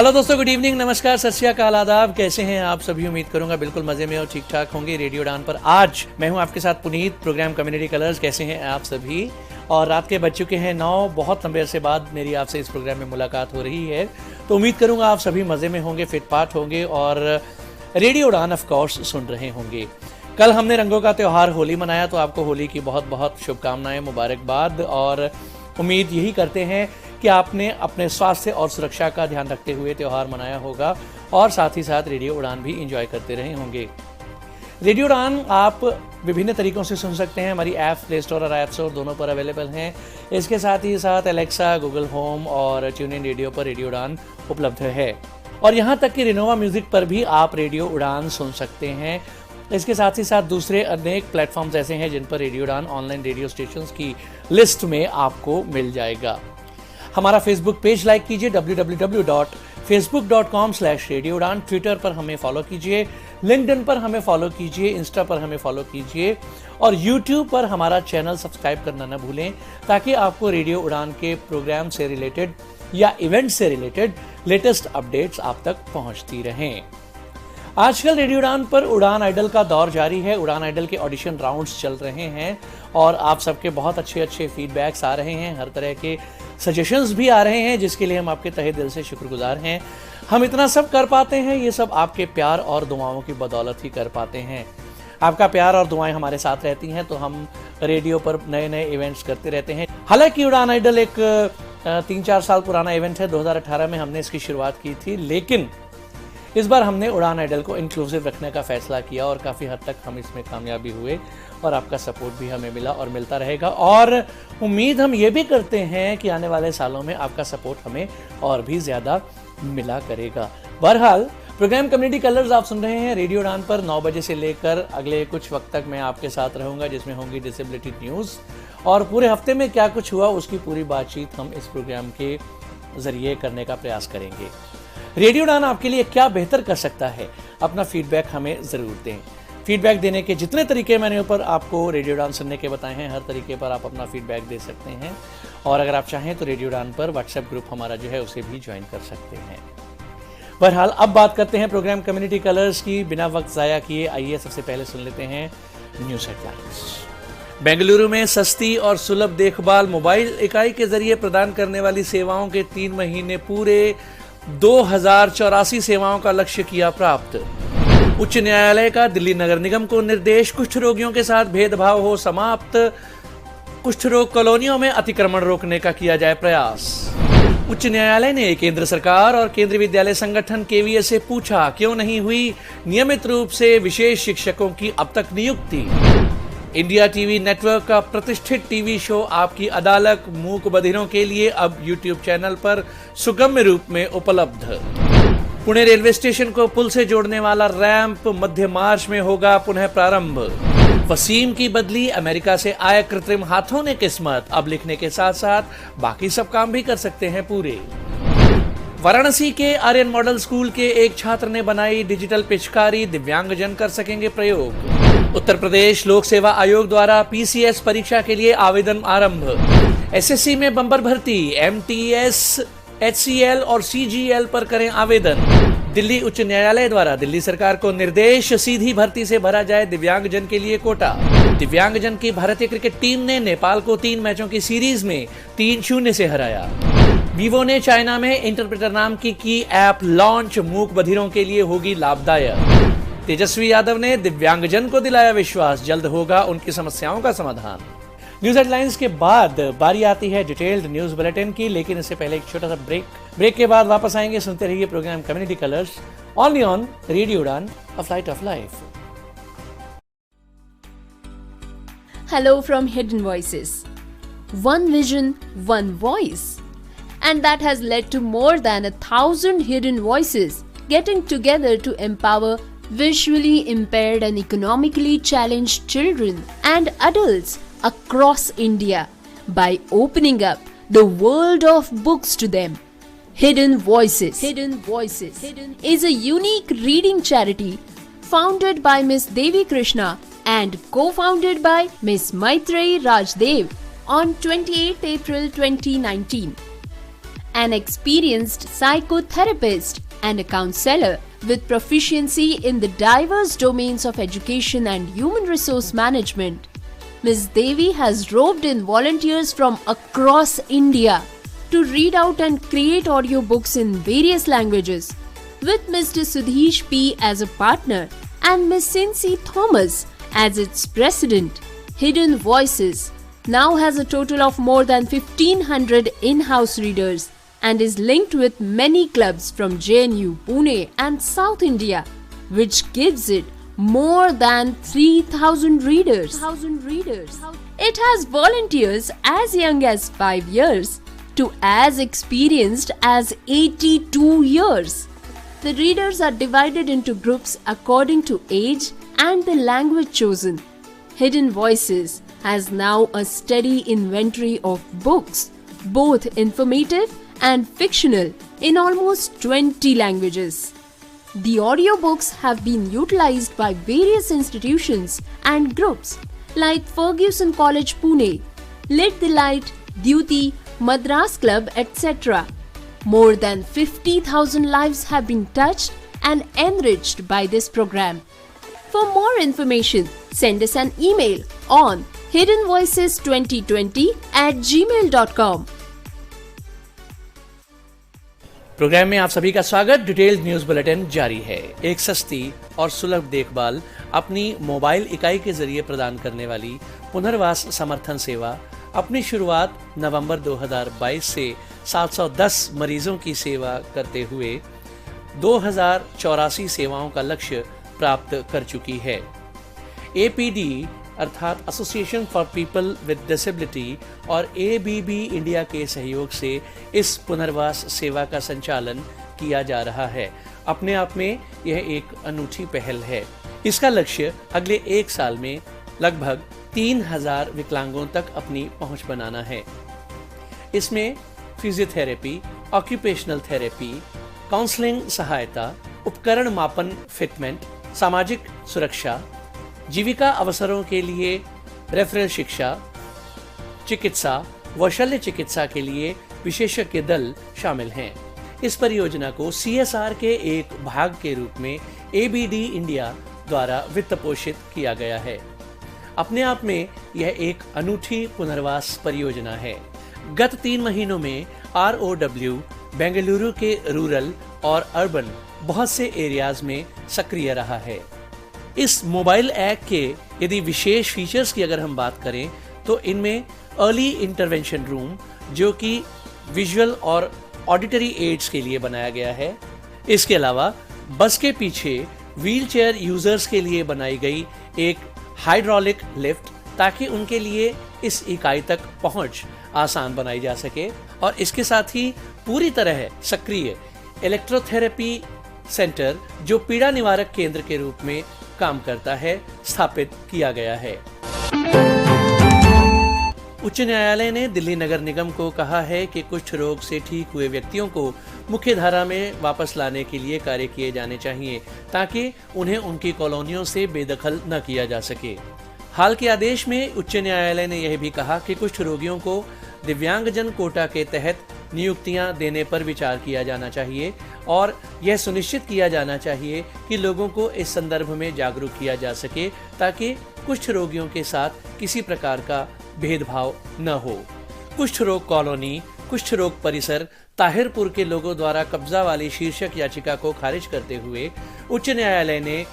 Hello दोस्तों, good evening, नमस्कार, सत श्री अकाल, आदाब। कैसे हैं आप सभी? उम्मीद करूंगा बिल्कुल मजे में और ठीक ठाक होंगे। रेडियो उड़ान पर आज मैं हूं आपके साथ पुनीत, प्रोग्राम कम्युनिटी कलर्स। कैसे हैं आप सभी? और रात के बज चुके हैं 9। बहुत लंबे अरसे बाद मेरी आपसे इस प्रोग्राम में मुलाकात हो रही है, तो उम्मीद करूंगा आप सभी मजे में होंगे, फिटफाट होंगे और रेडियो उड़ान ऑफ कोर्स सुन रहे होंगे। कल हमने रंगों का त्यौहार होली मनाया, तो आपको होली की बहुत बहुत शुभकामनाएं, मुबारकबाद। और उम्मीद यही करते हैं कि आपने अपने स्वास्थ्य और सुरक्षा का ध्यान रखते हुए त्यौहार मनाया होगा और साथ ही साथ रेडियो उड़ान भी एंजॉय करते रहे होंगे। रेडियो उड़ान आप विभिन्न तरीकों से सुन सकते हैं। हमारी ऐप प्ले स्टोर और ऐप स्टोर दोनों पर अवेलेबल हैं। इसके साथ ही साथ एलेक्सा, गूगल होम और ट्यून इन रेडियो पर रेडियो उड़ान उपलब्ध है। और यहाँ तक कि रिनोवा म्यूजिक पर भी आप रेडियो उड़ान सुन सकते हैं। इसके साथ ही साथ दूसरे अनेक प्लेटफॉर्म्स ऐसे हैं जिन पर रेडियो उड़ान ऑनलाइन रेडियो स्टेशंस की लिस्ट में आपको मिल जाएगा। हमारा फेसबुक पेज लाइक कीजिए www.facebook.com/रेडियो उड़ान। ट्विटर पर हमें फॉलो कीजिए, लिंक्डइन पर हमें फॉलो कीजिए, इंस्टा पर हमें फॉलो कीजिए और यूट्यूब पर हमारा चैनल सब्सक्राइब करना न भूलें, ताकि आपको रेडियो उड़ान के प्रोग्राम से रिलेटेड या इवेंट से रिलेटेड लेटेस्ट अपडेट्स आप तक पहुंचती रहें। आजकल रेडियो उड़ान पर उड़ान आइडल का दौर जारी है। उड़ान आइडल के ऑडिशन राउंड्स चल रहे हैं और आप सबके बहुत अच्छे फीडबैक्स आ रहे हैं, हर तरह के सजेशंस भी आ रहे हैं, जिसके लिए हम आपके तहे दिल से शुक्रगुजार हैं। हम इतना सब कर पाते हैं, ये सब आपके प्यार और दुआओं की बदौलत ही कर पाते हैं। आपका प्यार और दुआएं हमारे साथ रहती हैं तो हम रेडियो पर नए नए इवेंट्स करते रहते हैं। हालांकि उड़ान आइडल एक 3-4 साल पुराना इवेंट है। 2018 में हमने इसकी शुरुआत की थी, लेकिन इस बार हमने उड़ान आइडल को इंक्लूसिव रखने का फैसला किया और काफ़ी हद तक हम इसमें कामयाबी हुए और आपका सपोर्ट भी हमें मिला और मिलता रहेगा। और उम्मीद हम ये भी करते हैं कि आने वाले सालों में आपका सपोर्ट हमें और भी ज़्यादा मिला करेगा। बहरहाल, प्रोग्राम कम्युनिटी कलर्स आप सुन रहे हैं रेडियो उड़ान पर। 9 बजे से लेकर अगले कुछ वक्त तक मैं आपके साथ रहूँगा, जिसमें होंगी डिसेबिलिटी न्यूज़ और पूरे हफ्ते में क्या कुछ हुआ उसकी पूरी बातचीत हम इस प्रोग्राम के ज़रिए करने का प्रयास करेंगे। रेडियो उड़ान आपके लिए क्या बेहतर कर सकता है, अपना फीडबैक हमें ज़रूर दें। फीडबैक देने के जितने तरीके मैंने ऊपर आपको रेडियो उड़ान सुनने के बताए हैं, हर तरीके पर आप अपना फीडबैक दे सकते हैं। और अगर आप चाहें तो रेडियो उड़ान पर व्हाट्सएप ग्रुप हमारा जो है उसे भी ज्वाइन कर सकते हैं। बहरहाल, अब बात करते हैं प्रोग्राम कम्युनिटी कलर्स की। बिना वक्त ज़ाया किए आइए सबसे पहले सुन लेते हैं न्यूज़ हेडलाइंस। बेंगलुरु में सस्ती और सुलभ देखभाल मोबाइल इकाई के जरिए प्रदान करने वाली सेवाओं के 3 महीने पूरे, 2084 सेवाओं का लक्ष्य किया प्राप्त। उच्च न्यायालय का दिल्ली नगर निगम को निर्देश, कुष्ठ रोगियों के साथ भेदभाव हो समाप्त। कुष्ठ रोग कॉलोनियों में अतिक्रमण रोकने का किया जाए प्रयास। उच्च न्यायालय ने केंद्र सरकार और केंद्रीय विद्यालय संगठन केवीएस से पूछा, क्यों नहीं हुई नियमित रूप से विशेष शिक्षकों की अब तक नियुक्ति। इंडिया टीवी नेटवर्क का प्रतिष्ठित टीवी शो आपकी अदालत मूक बधिरों के लिए अब यूट्यूब चैनल पर सुगम्य रूप में उपलब्ध। पुणे रेलवे स्टेशन को पुल से जोड़ने वाला रैंप मध्य मार्च में होगा पुनः प्रारंभ। वसीम की बदली, अमेरिका से आए कृत्रिम हाथों ने किस्मत, अब लिखने के साथ साथ बाकी सब काम भी कर सकते हैं पूरे। वाराणसी के आर्यन मॉडल स्कूल के एक छात्र ने बनाई डिजिटल पिचकारी, दिव्यांगजन कर सकेंगे प्रयोग। उत्तर प्रदेश लोक सेवा आयोग द्वारा पीसीएस परीक्षा के लिए आवेदन आरंभ। एसएससी में बम्पर भर्ती, एमटीएस, एचसीएल और सीजीएल पर करें आवेदन। दिल्ली उच्च न्यायालय द्वारा दिल्ली सरकार को निर्देश, सीधी भर्ती से भरा जाए दिव्यांगजन के लिए कोटा। दिव्यांगजन की भारतीय क्रिकेट टीम ने नेपाल को 3 मैचों की सीरीज में 3-0 से हराया। वीवो ने चाइना में इंटरप्रेटर नाम की ऐप लॉन्च, मूक बधिरों के लिए होगी लाभदायक। तेजस्वी यादव ने दिव्यांगजन को दिलाया विश्वास, जल्द होगा उनकी समस्याओं का समाधान। न्यूज हेडलाइंस के बाद बारी आती है डिटेल्ड न्यूज बुलेटिन की, लेकिन इससे पहले एक छोटा सा ब्रेक के बाद वापस आएंगे। सुनते रहिए programme community colours only on radio Udaan, a flight of life. Hello from Hidden Voices. One vision, one voice. And that has led to more than 1,000 hidden voices getting together to empower visually impaired and economically challenged children and adults across India by opening up the world of books to them. Hidden Voices is a unique reading charity founded by Miss Devi Krishna and co-founded by Miss Maitreyi Rajdev on 28 April 2019. an experienced psychotherapist and a counselor with proficiency in the diverse domains of education and human resource management. Ms. Devi has roped in volunteers from across India to read out and create audiobooks in various languages. With Mr. Sudhish P. as a partner and Ms. Cincy Thomas as its president, Hidden Voices now has a total of more than 1,500 in-house readers and is linked with many clubs from JNU, Pune and South India, which gives it more than 3,000 readers. It has volunteers as young as 5 years to as experienced as 82 years. The readers are divided into groups according to age and the language chosen. Hidden Voices has now a steady inventory of books, both informative and fictional, in almost 20 languages. The audiobooks have been utilized by various institutions and groups like Fergusson College Pune, Lit the Light, Duty, Madras Club, etc. More than 50,000 lives have been touched and enriched by this program. For more information, send us an email on hiddenvoices2020@gmail.com. Program में आप सभी का स्वागत। Detailed news bulletin जारी है। एक सस्ती और सुलभ देखभाल अपनी मोबाइल इकाई के जरिए प्रदान करने वाली पुनर्वास समर्थन सेवा अपनी शुरुआत नवंबर 2022 से 710 मरीजों की सेवा करते हुए 2084 सेवाओं का लक्ष्य प्राप्त कर चुकी है। APD अर्थात association for people with disability और ABB इंडिया के सहयोग से इस पुनर्वास सेवा का संचालन किया जा रहा है। अपने आप में यह एक अनूठी पहल है। इसका लक्ष्य अगले 1 साल में लगभग 3000 विकलांगों तक अपनी पहुंच बनाना है। इसमें फिजियोथेरेपी, ऑक्यूपेशनल थेरेपी, काउंसलिंग सहायता, उपकरण मापन फिटमेंट, सामाजिक सुरक्षा, जीविका अवसरों के लिए रेफरल शिक्षा, चिकित्सा व शल्य चिकित्सा के लिए विशेषज्ञ दल शामिल हैं। इस परियोजना को CSR के एक भाग के रूप में ABD इंडिया द्वारा वित्त पोषित किया गया है। अपने आप में यह एक अनूठी पुनर्वास परियोजना है। गत 3 महीनों में ROW बेंगलुरु के रूरल और अर्बन बहुत से एरियाज में सक्रिय रहा है। इस मोबाइल ऐप के यदि विशेष फीचर्स की अगर हम बात करें तो इनमें अर्ली इंटरवेंशन रूम जो कि विजुअल और ऑडिटरी एड्स के लिए बनाया गया है। इसके अलावा बस के पीछे व्हीलचेयर यूजर्स के लिए बनाई गई एक हाइड्रोलिक लिफ्ट ताकि उनके लिए इस इकाई तक पहुंच आसान बनाई जा सके और इसके साथ ही पूरी तरह सक्रिय इलेक्ट्रोथेरेपी सेंटर जो पीड़ा निवारक केंद्र के रूप में काम करता है स्थापित किया गया है। उच्च न्यायालय ने दिल्ली नगर निगम को कहा है कि कुष्ठ रोग से ठीक हुए व्यक्तियों को मुख्य धारा में वापस लाने के लिए कार्य किए जाने चाहिए ताकि उन्हें उनकी कॉलोनियों से बेदखल न किया जा सके। हाल के आदेश में उच्च न्यायालय ने यह भी कहा कि कुष्ठ रोगियों को दिव्यांगजन कोटा के तहत नियुक्तियां देने पर विचार किया जाना चाहिए और यह सुनिश्चित किया जाना चाहिए कि लोगों को इस संदर्भ में जागरूक किया जा सके ताकि कुष्ठ रोगियों के साथ किसी प्रकार का भेदभाव न हो। कुष्ठ रोग कॉलोनी, कुष्ठ रोग परिसर ताहिरपुर के लोगों द्वारा कब्जा वाली शीर्षक याचिका को खारिज करते हुए उच्च न्यायालय ने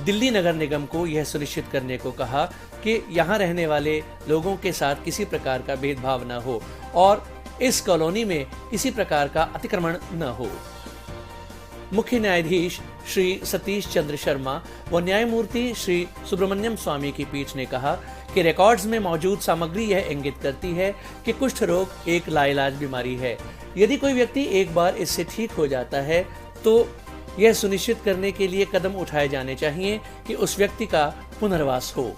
दिल्ली नगर निगम को यह सुनिश्चित करने को कहा कि यहाँ रहने वाले लोगों के साथ किसी प्रकार का भेदभाव न हो और इस कॉलोनी में किसी प्रकार का अतिक्रमण न हो। मुख्य न्यायाधीश श्री सतीश चंद्र शर्मा व न्यायमूर्ति श्री सुब्रमण्यम स्वामी की पीठ ने कहा कि रिकॉर्ड्स में मौजूद सामग्री यह इंगित करती है कि कुष्ठ रोग एक लाइलाज बीमारी है। यदि कोई व्यक्ति एक बार इससे ठीक हो जाता है तो यह सुनिश्चित करने के लिए कदम उठाए जाने चाहिए कि उस व्यक्ति का पुनर्वास हो।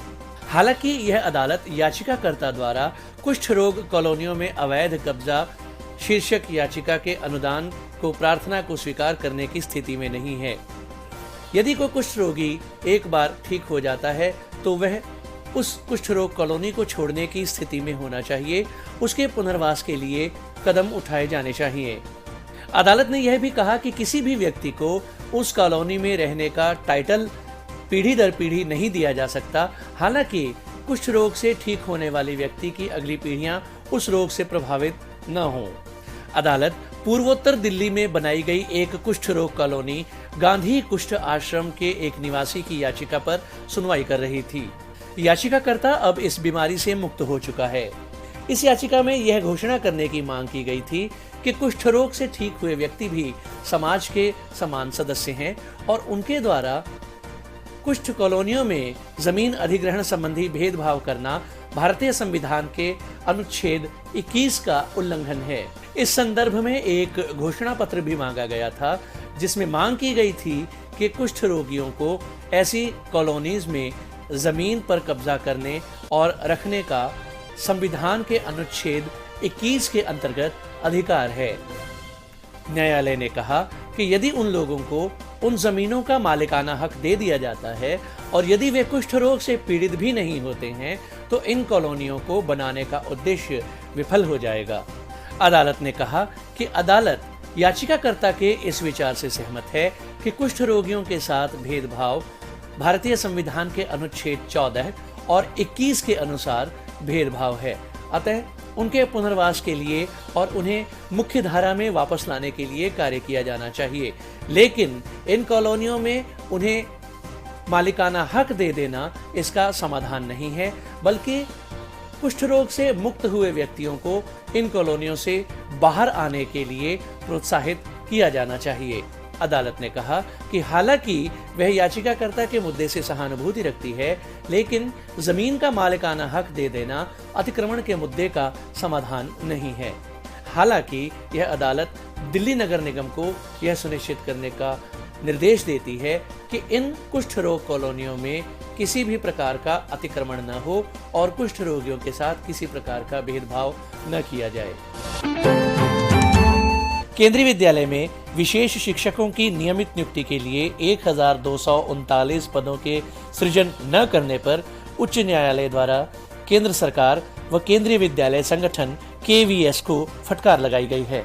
हालांकि यह अदालत याचिकाकर्ता द्वारा कुष्ठ रोग कॉलोनियों में अवैध कब्जा शीर्षक याचिका के अनुदान को प्रार्थना को स्वीकार करने की स्थिति में नहीं है। यदि कोई कुष्ठ रोगी एक बार ठीक हो जाता है तो वह उस कुष्ठ रोग कॉलोनी को छोड़ने की स्थिति में होना चाहिए। उसके पुनर्वास के लिए कदम उठाए जाने चाहिए। अदालत ने यह भी कहा कि किसी भी व्यक्ति को उस कॉलोनी में रहने का टाइटल पीढ़ी दर पीढ़ी नहीं दिया जा सकता, हालांकि कुष्ठ रोग से ठीक होने वाले व्यक्ति की अगली पीढ़ियां उस रोग से प्रभावित न हों। अदालत पूर्वोत्तर दिल्ली में बनाई गई एक कुष्ठ रोग कॉलोनी गांधी कुष्ठ आश्रम के एक निवासी की याचिका पर सुनवाई कर रही थी। याचिकाकर्ता अब इस बीमारी से मुक्त हो चुका है। इस याचिका में यह घोषणा करने की मांग की गई थी कि कुष्ठ रोग से ठीक हुए व्यक्ति भी समाज के समान सदस्य हैं और उनके द्वारा कुष्ठ कॉलोनियों में जमीन अधिग्रहण संबंधी भेदभाव करना भारतीय संविधान के अनुच्छेद 21 का उल्लंघन है। इस संदर्भ में एक घोषणा पत्र भी मांगा गया था, जिसमें मांग की गई थी कि कुष्ठ रोगियों को ऐसी कॉलोनीज में जमीन पर कब्जा करने और रखने का संविधान के अनुच्छेद 21 के अंतर्गत अधिकार है। न्यायालय ने कहा कि यदि उन लोगों को उन जमीनों का मालिकाना हक दे दिया जाता है और यदि वे कुष्ठ रोग से पीड़ित भी नहीं होते हैं, तो इन कॉलोनियों को बनाने का उद्देश्य विफल हो जाएगा। अदालत ने कहा कि अदालत याचिकाकर्ता के इस विचार से सहमत है कि कुष्ठ रोगियों के साथ भेदभाव भारतीय संविधान के अनुच्छेद 14 और 21 के अनुसार भेदभाव है, अतः उनके पुनर्वास के लिए और उन्हें मुख्य धारा में वापस लाने के लिए कार्य किया जाना चाहिए। लेकिन इन कॉलोनियों में उन्हें मालिकाना हक दे देना इसका समाधान नहीं है, बल्कि कुष्ठ रोग से मुक्त हुए व्यक्तियों को इन कॉलोनियों से बाहर आने के लिए प्रोत्साहित किया जाना चाहिए। अदालत ने कहा कि हालांकि वह याचिकाकर्ता के मुद्दे से सहानुभूति रखती है, लेकिन जमीन का मालिकाना हक दे देना अतिक्रमण के मुद्दे का समाधान नहीं है। हालांकि यह अदालत दिल्ली नगर निगम को यह सुनिश्चित करने का निर्देश देती है कि इन कुष्ठ रोग कॉलोनियों में किसी भी प्रकार का अतिक्रमण न हो और कुष्ठ रोगियों के साथ किसी प्रकार का भेदभाव न किया जाए। केंद्रीय विद्यालय में विशेष शिक्षकों की नियमित नियुक्ति के लिए 1239 पदों के सृजन न करने पर उच्च न्यायालय द्वारा केंद्र सरकार व केंद्रीय विद्यालय संगठन KVS को फटकार लगाई गई है।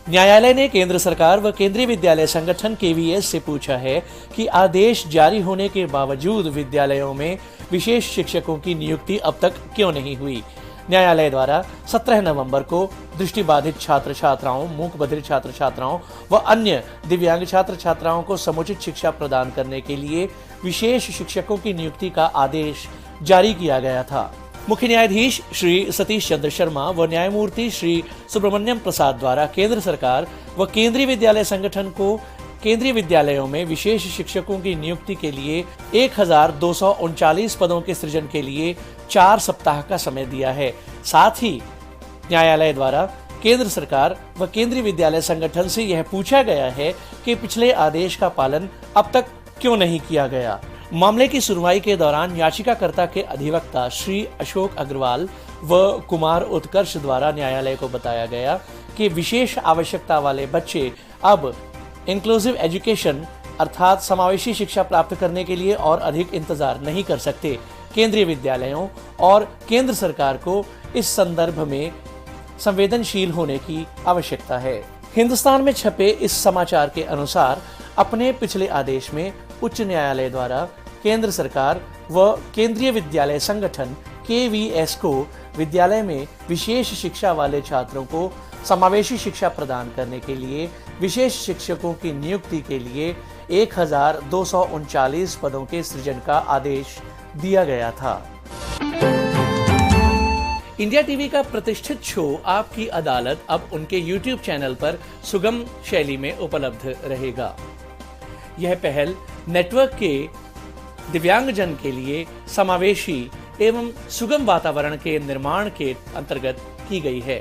न्यायालय ने केंद्र सरकार व केंद्रीय विद्यालय संगठन KVS से पूछा है कि आदेश जारी होने के बावजूद विद्यालयों में विशेष शिक्षकों की नियुक्ति अब तक क्यों नहीं हुई। न्यायालय द्वारा 17 नवंबर को दृष्टिबाधित छात्र छात्राओं, मूक बधिर छात्र छात्राओं व अन्य दिव्यांग छात्र छात्राओं को समुचित शिक्षा प्रदान करने के लिए विशेष शिक्षकों की नियुक्ति का आदेश जारी किया गया था। मुख्य न्यायाधीश श्री सतीश चंद्र शर्मा व न्यायमूर्ति श्री सुब्रमण्यम प्रसाद द्वारा केंद्र सरकार व केंद्रीय विद्यालय संगठन को केंद्रीय विद्यालयों में विशेष शिक्षकों की नियुक्ति के लिए 1239 पदों के सृजन के लिए 4 सप्ताह का समय दिया है। साथ ही न्यायालय द्वारा केंद्र सरकार व केंद्रीय विद्यालय संगठन से यह पूछा गया है कि पिछले आदेश का पालन अब तक क्यों नहीं किया गया। मामले की सुनवाई के दौरान याचिकाकर्ता के अधिवक्ता श्री अशोक अग्रवाल व कुमार उत्कर्ष द्वारा न्यायालय को बताया गया कि विशेष आवश्यकता वाले बच्चे अब इंक्लूसिव एजुकेशन अर्थात समावेशी शिक्षा प्राप्त करने के लिए और अधिक इंतजार नहीं कर सकते। केंद्रीय विद्यालयों और केंद्र सरकार को इस संदर्भ में संवेदनशील होने की आवश्यकता है। हिंदुस्तान में छपे इस समाचार के अनुसार अपने पिछले आदेश में उच्च न्यायालय द्वारा केंद्र सरकार व केंद्रीय विद्यालय संगठन KVS को विद्यालय में विशेष शिक्षा वाले छात्रों को समावेशी शिक्षा प्रदान करने के लिए विशेष शिक्षकों की नियुक्ति के लिए 1239 पदों के सृजन का आदेश दिया गया था। इंडिया टीवी का प्रतिष्ठित शो आपकी अदालत अब उनके YouTube चैनल पर सुगम शैली में उपलब्ध रहेगा। यह पहल नेटवर्क के दिव्यांगजन के लिए समावेशी एवं सुगम वातावरण के निर्माण के अंतर्गत की गई है।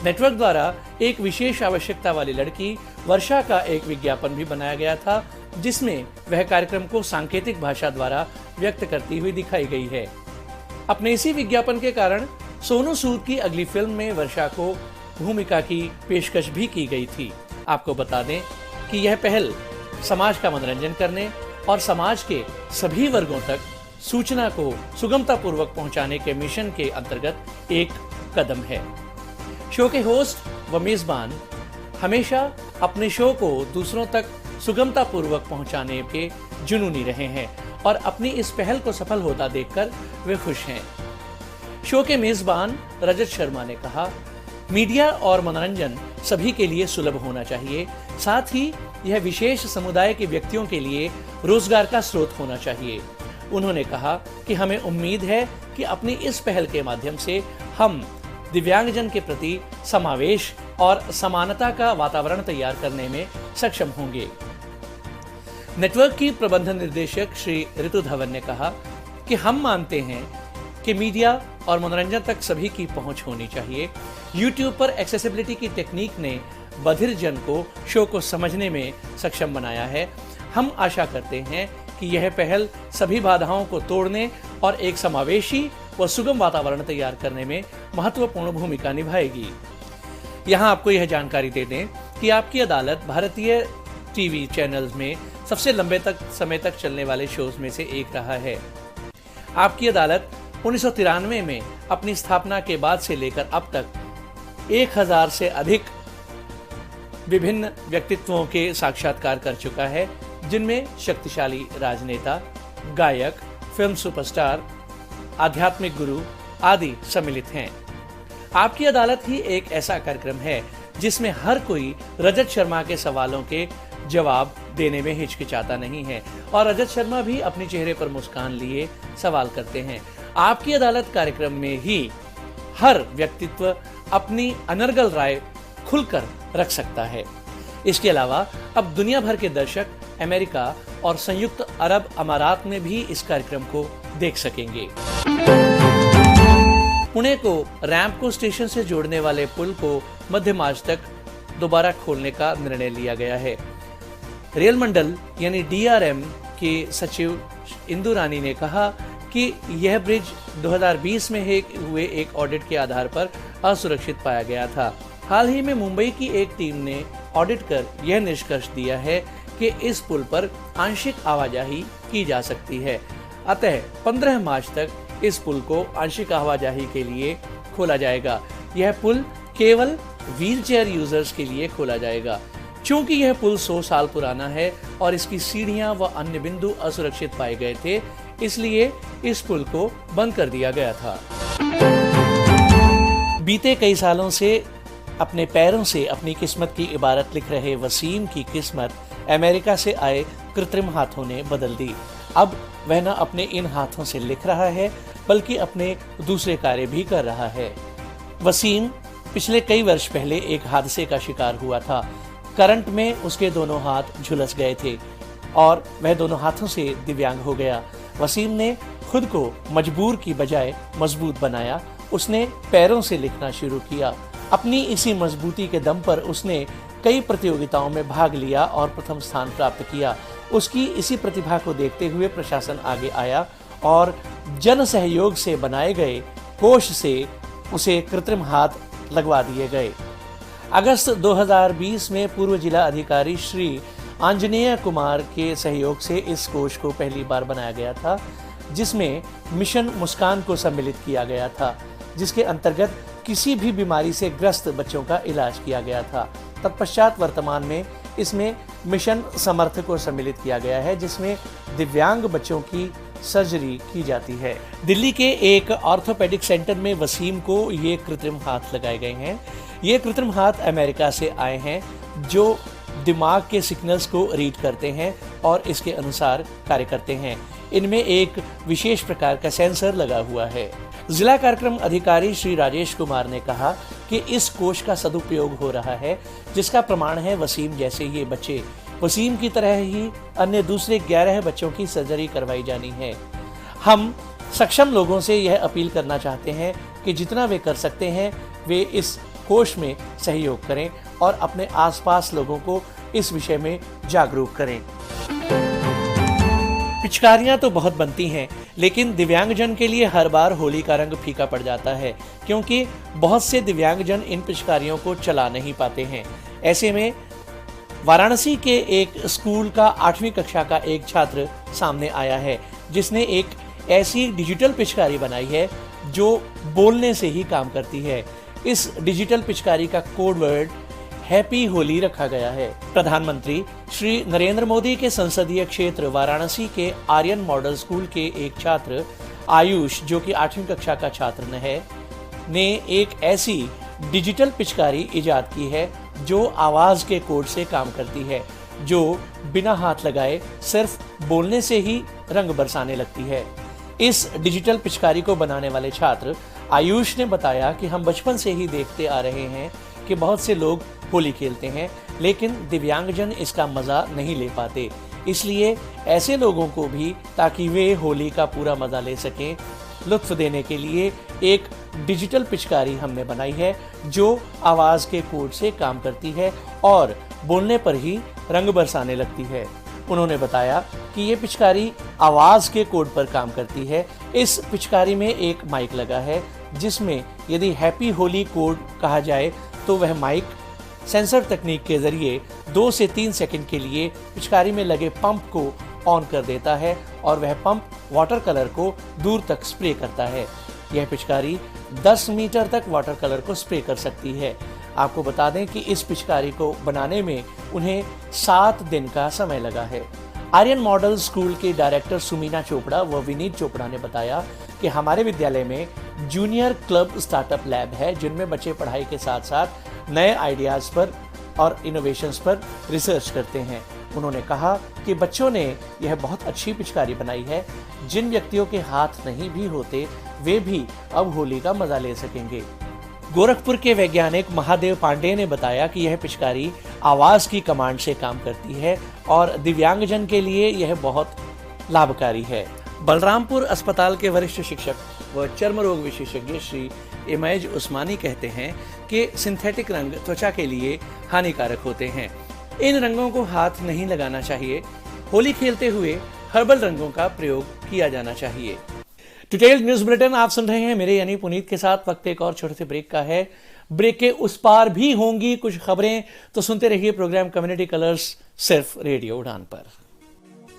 नेटवर्क द्वारा एक विशेष आवश्यकता वाली लड़की वर्षा का एक विज्ञापन भी बनाया गया था, जिसमें वह कार्यक्रम को सांकेतिक भाषा द्वारा व्यक्त करती हुई दिखाई गई है। अपने इसी विज्ञापन के कारण सोनू सूद की अगली फिल्म में वर्षा को भूमिका की पेशकश भी की गई थी। आपको बता दें कि यह पहल समाज का मनोरंजन करने और समाज के सभी वर्गों तक सूचना को सुगमतापूर्वक पहुंचाने के मिशन के अंतर्गत एक कदम है। शो के होस्ट व मेजबान हमेशा अपने शो को दूसरों तक सुगमता पूर्वक पहुंचाने के जुनूनी रहे हैं और अपनी इस पहल को सफल होता देखकर वे खुश हैं। शो के मेजबान रजत शर्मा ने कहा, मीडिया और मनोरंजन सभी के लिए सुलभ होना चाहिए, साथ ही यह विशेष समुदाय के व्यक्तियों के लिए रोजगार का स्रोत होना चाहिए। उन्होंने कहा कि हमें उम्मीद है कि अपनी इस पहल के माध्यम से हम दिव्यांगजन के प्रति समावेश और समानता का वातावरण तैयार करने में सक्षम होंगे। नेटवर्क की प्रबंधन निर्देशक श्री ऋतु धवन ने कहा कि हम मानते हैं कि मीडिया और मनोरंजन तक सभी की पहुंच होनी चाहिए। YouTube पर एक्सेसिबिलिटी की टेक्निक ने बधिर जन को शो को समझने में सक्षम बनाया है। हम आशा करते हैं कि यह पहल सभी बाधाओं को तोड़ने और एक समावेशी व सुगम वातावरण तैयार करने में महत्वपूर्ण भूमिका निभाएगी। यहाँ आपको यह जानकारी दे दें कि आपकी अदालत भारतीय टीवी चैनल्स में सबसे लंबे समय तक चलने वाले शोज में से एक रहा है। आपकी अदालत 1993 में अपनी स्थापना के बाद से लेकर अब तक 1000 से अधिक विभिन्न व्यक्तित्वों के साक्षात्कार कर चुका है, जिनमें शक्तिशाली राजनेता, गायक, फिल्म सुपरस्टार, आध्यात्मिक गुरु आदि सम्मिलित हैं। आपकी अदालत ही एक ऐसा कार्यक्रम है जिसमें हर कोई रजत शर्मा के सवालों के जवाब देने में हिचकिचाता नहीं है और रजत शर्मा भी अपने चेहरे पर मुस्कान लिए सवाल करते हैं। आपकी अदालत कार्यक्रम में ही हर व्यक्तित्व अपनी अनर्गल राय खुलकर रख सकता है। इसके अलावा अब दुनिया भर के दर्शक अमेरिका और संयुक्त अरब अमारात में भी इस कार्यक्रम को देख सकेंगे। पुणे को रैम्पको स्टेशन से जोड़ने वाले पुल को मध्य मार्च तक दोबारा खोलने का निर्णय लिया गया है। रेल मंडल यानी DRM के सचिव इंदु रानी ने कहा कि यह ब्रिज 2020 में हुए एक ऑडिट के आधार पर असुरक्षित पाया गया था। हाल ही में मुंबई की एक टीम ने ऑडिट कर यह निष्कर्ष दिया है कि इस पुल पर आंशिक आवाजाही की जा सकती है। अतः 15 मार्च तक इस पुल को आंशिक आवाजाही के लिए खोला जाएगा। यह पुल केवल व्हीलचेयर यूजर्स के लिए खोला जाएगा। चूंकि यह पुल 100 साल पुराना है और इसकी सीढ़ियां व अन्य बिंदु असुरक्षित पाए गए थे, इसलिए इस पुल को बंद कर दिया गया था। बीते कई सालों से अपने पैरों से अपनी किस्मत की इबारत लिख रहे वसीम की किस्मत अमेरिका से आए कृत्रिम हाथों ने बदल दी। अब वह न अपने इन हाथों से लिख रहा है बल्कि अपने दूसरे कार्य भी कर रहा है। वसीम पिछले कई वर्ष पहले एक हादसे का शिकार हुआ था। करंट में उसके दोनों हाथ झुलस गए थे और वह दोनों हाथों से दिव्यांग हो गया। वसीम ने खुद को मजबूर की बजाय मजबूत बनाया। उसने पैरों से लिखना शुरू किया। अपनी इसी मजबूती के दम पर उसने कई प्रतियोगिताओं में भाग लिया और प्रथम स्थान प्राप्त किया। उसकी इसी प्रतिभा को देखते हुए प्रशासन आगे आया और जन सहयोग से बनाए गए कोष से उसे कृत्रिम हाथ लगवा दिए गए। अगस्त 2020 में पूर्व जिला अधिकारी श्री आंजनेय कुमार के सहयोग से इस कोष को पहली बार बनाया गया था, जिसमें मिशन मुस्कान को सम्मिलित किया गया था, जिसके अंतर्गत किसी भी बीमारी से ग्रस्त बच्चों का इलाज किया गया था। तत्पश्चात वर्तमान में इसमें मिशन समर्थ को सम्मिलित किया गया है, जिसमें दिव्यांग बच्चों की सर्जरी की जाती है। दिल्ली के एक ऑर्थोपेडिक सेंटर में वसीम को ये कृत्रिम हाथ लगाए गए हैं। ये कृत्रिम हाथ अमेरिका से आए हैं, जो दिमाग के सिग्नल्स को रीड करते हैं और इसके अनुसार कार्य करते हैं। इनमें एक विशेष प्रकार का सेंसर लगा हुआ है। जिला कार्यक्रम अधिकारी श्री राजेश कुमार ने कहा कि इस कोष का सदुपयोग हो रहा है, जिसका प्रमाण है वसीम जैसे ये बच्चे। वसीम की तरह ही अन्य दूसरे 11 बच्चों की सर्जरी करवाई जानी है। हम सक्षम लोगों से यह अपील करना चाहते हैं कि जितना वे कर सकते हैं वे इस कोष में सहयोग करें और अपने आसपास लोगों को इस विषय में जागरूक करें। पिचकारियां तो बहुत बनती हैं, लेकिन दिव्यांगजन के लिए हर बार होली का रंग फीका पड़ जाता है, क्योंकि बहुत से दिव्यांगजन इन पिचकारियों को चला नहीं पाते हैं। ऐसे में वाराणसी के एक स्कूल का 8वीं कक्षा का एक छात्र सामने आया है, जिसने एक ऐसी डिजिटल पिचकारी बनाई है जो बोलने से ही काम करती है। इस डिजिटल पिचकारी का कोड वर्ड हैप्पी होली रखा गया है। प्रधानमंत्री श्री नरेंद्र मोदी के संसदीय क्षेत्र वाराणसी के आर्यन मॉडल स्कूल के एक छात्र आयुष, जो कि 8वीं कक्षा का छात्र है, ने एक ऐसी डिजिटल पिचकारी इजाद की है जो आवाज के कोड से काम करती है, जो बिना हाथ लगाए सिर्फ बोलने से ही रंग बरसाने लगती है। इस डिजिटल पिचकारी को बनाने वाले छात्र आयुष ने बताया कि हम बचपन से ही देखते आ रहे हैं कि बहुत से लोग होली खेलते हैं, लेकिन दिव्यांगजन इसका मजा नहीं ले पाते। इसलिए ऐसे लोगों को भी, ताकि वे होली का पूरा मजा ले सकें, लुत्फ देने के लिए एक डिजिटल पिचकारी हमने बनाई है जो आवाज के कोड से काम करती है और बोलने पर ही रंग बरसाने लगती है। उन्होंने बताया कि ये पिचकारी आवाज के कोड पर काम करती है। इस पिचकारी में एक माइक लगा है, जिसमें यदि हैप्पी होली कोड कहा जाए तो वह माइक सेंसर तकनीक के जरिए 2 से 3 सेकंड के लिए पिचकारी में लगे पंप को ऑन कर देता है और वह पंप वाटर कलर को दूर तक स्प्रे करता है। यह पिचकारी 10 मीटर तक वाटर कलर को स्प्रे कर सकती है। आपको बता दें कि इस पिचकारी को बनाने में उन्हें 7 दिन का समय लगा है। आर्यन मॉडल स्कूल के डायरेक्टर सुमीना चोपड़ा व विनीत चोपड़ा ने बताया कि हमारे विद्यालय में जूनियर क्लब स्टार्टअप लैब है, जिनमें बच्चे पढ़ाई के साथ साथ नए आइडियाज पर और इनोवेशंस पर रिसर्च करते हैं। उन्होंने कहा कि बच्चों ने यह बहुत अच्छी पिचकारी बनाई है। जिन व्यक्तियों के हाथ नहीं भी होते, वे भी अब होली का मजा ले सकेंगे। गोरखपुर के वैज्ञानिक महादेव पांडे ने बताया कि यह पिचकारी आवाज की कमांड से काम करती है और दिव्यांगजन के लिए यह बहुत लाभकारी है। बलरामपुर अस्पताल के वरिष्ठ शिक्षक व चर्म रोग विशेषज्ञ श्री इमैज उस्मानी कहते हैं कि सिंथेटिक रंग त्वचा के लिए हानिकारक होते हैं। इन रंगों को हाथ नहीं लगाना चाहिए। होली खेलते हुए हर्बल रंगों का प्रयोग किया जाना चाहिए। डिटेल्ड न्यूज बुलेटिन आप सुन रहे हैं मेरे यानी पुनीत के साथ। वक्त एक और छोटे से ब्रेक का है। ब्रेक के उस पार भी होंगी कुछ खबरें, तो सुनते रहिए प्रोग्राम कम्युनिटी कलर्स, सिर्फ रेडियो उड़ान पर।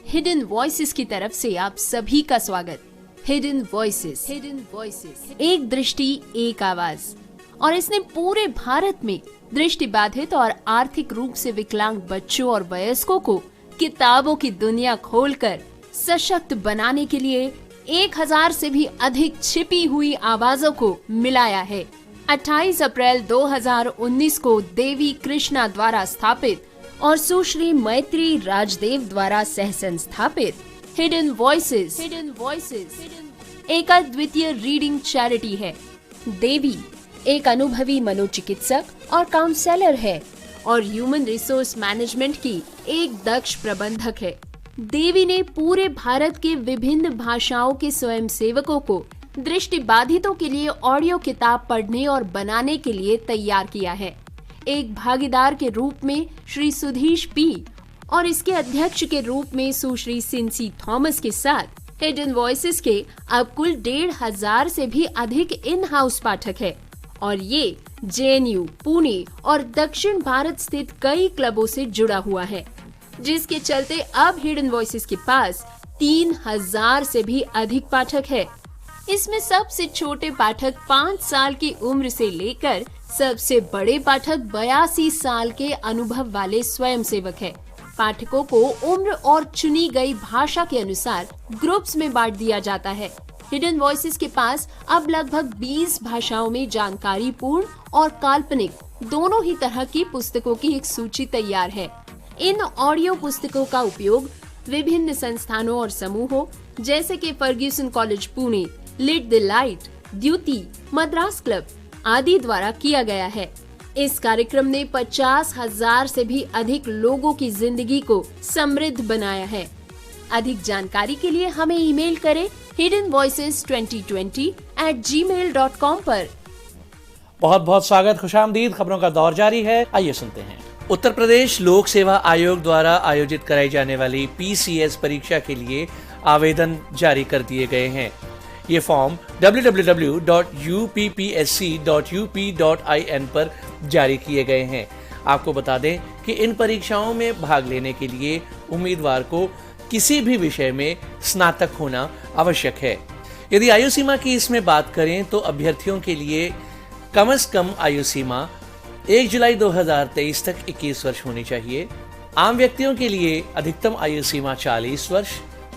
हिडन वॉइसेस की तरफ से आप सभी का स्वागत। हिडन वॉइसेस, एक दृष्टि एक आवाज, और इसने पूरे भारत में दृष्टि बाधित और आर्थिक रूप से विकलांग बच्चों और वयस्कों को किताबों की दुनिया खोलकर सशक्त बनाने के लिए 1000 से भी अधिक छिपी हुई आवाजों को मिलाया है। 28 अप्रैल 2019 को देवी कृष्णा द्वारा स्थापित और सुश्री मैत्री राजदेव द्वारा सह संस्थापित हिडन वॉइसेस एक अद्वितीय रीडिंग चैरिटी है। देवी एक अनुभवी मनोचिकित्सक और काउंसलर है और ह्यूमन रिसोर्स मैनेजमेंट की एक दक्ष प्रबंधक है। देवी ने पूरे भारत के विभिन्न भाषाओं के स्वयंसेवकों को दृष्टिबाधितों के लिए ऑडियो किताब पढ़ने और बनाने के लिए तैयार किया है। एक भागीदार के रूप में श्री सुधीश पी और इसके अध्यक्ष के रूप में सुश्री सिंसी थॉमस के साथ हिडन वॉइसेस के अब कुल 1500 से भी अधिक इन हाउस पाठक है और ये JNU, पुणे और दक्षिण भारत स्थित कई क्लबों से जुड़ा हुआ है, जिसके चलते अब हिडन वॉइसेस के पास 3000 से भी अधिक पाठक है। इसमें सबसे छोटे पाठक 5 साल की उम्र से लेकर सबसे बड़े पाठक 82 साल के अनुभव वाले स्वयंसेवक है। पाठकों को उम्र और चुनी गई भाषा के अनुसार ग्रुप्स में बांट दिया जाता है। हिडन वॉइसेस के पास अब लगभग 20 भाषाओं में जानकारी पूर्ण और काल्पनिक दोनों ही तरह की पुस्तकों की एक सूची तैयार है। इन ऑडियो पुस्तकों का उपयोग विभिन्न संस्थानों और समूहों जैसे कि Fergusson College Pune, Lit the Light, Dyuti, Madras Club आदि द्वारा किया गया है। इस कार्यक्रम ने 50,000 से भी अधिक लोगों की जिंदगी को समृद्ध बनाया है। अधिक जानकारी के लिए हमें ईमेल करें hiddenvoices2020@gmail.com पर। बहुत बहुत स्वागत, खुशामदीद। खबरों का दौर जारी है, आइए सुनते हैं। उत्तर प्रदेश लोक सेवा आयोग द्वारा आयोजित कराई जाने वाली PCS परीक्षा के लिए आवेदन जारी कर दिए गए हैं। ये फॉर्म www.uppsc.up.in पर जारी किए गए हैं। आपको बता दें कि इन परीक्षाओं में भाग लेने के लिए उम्मीदवार को किसी भी विषय में स्नातक होना आवश्यक है। यदि आयु सीमा की इसमें बात करें तो अभ्यर्थियों के लिए कम से कम आयु सीमा 1 जुलाई 2023 तक 21 वर्ष होनी चाहिए। आम व्यक्तियों के लिए अधिकतम आयु सीमा 40 वर्ष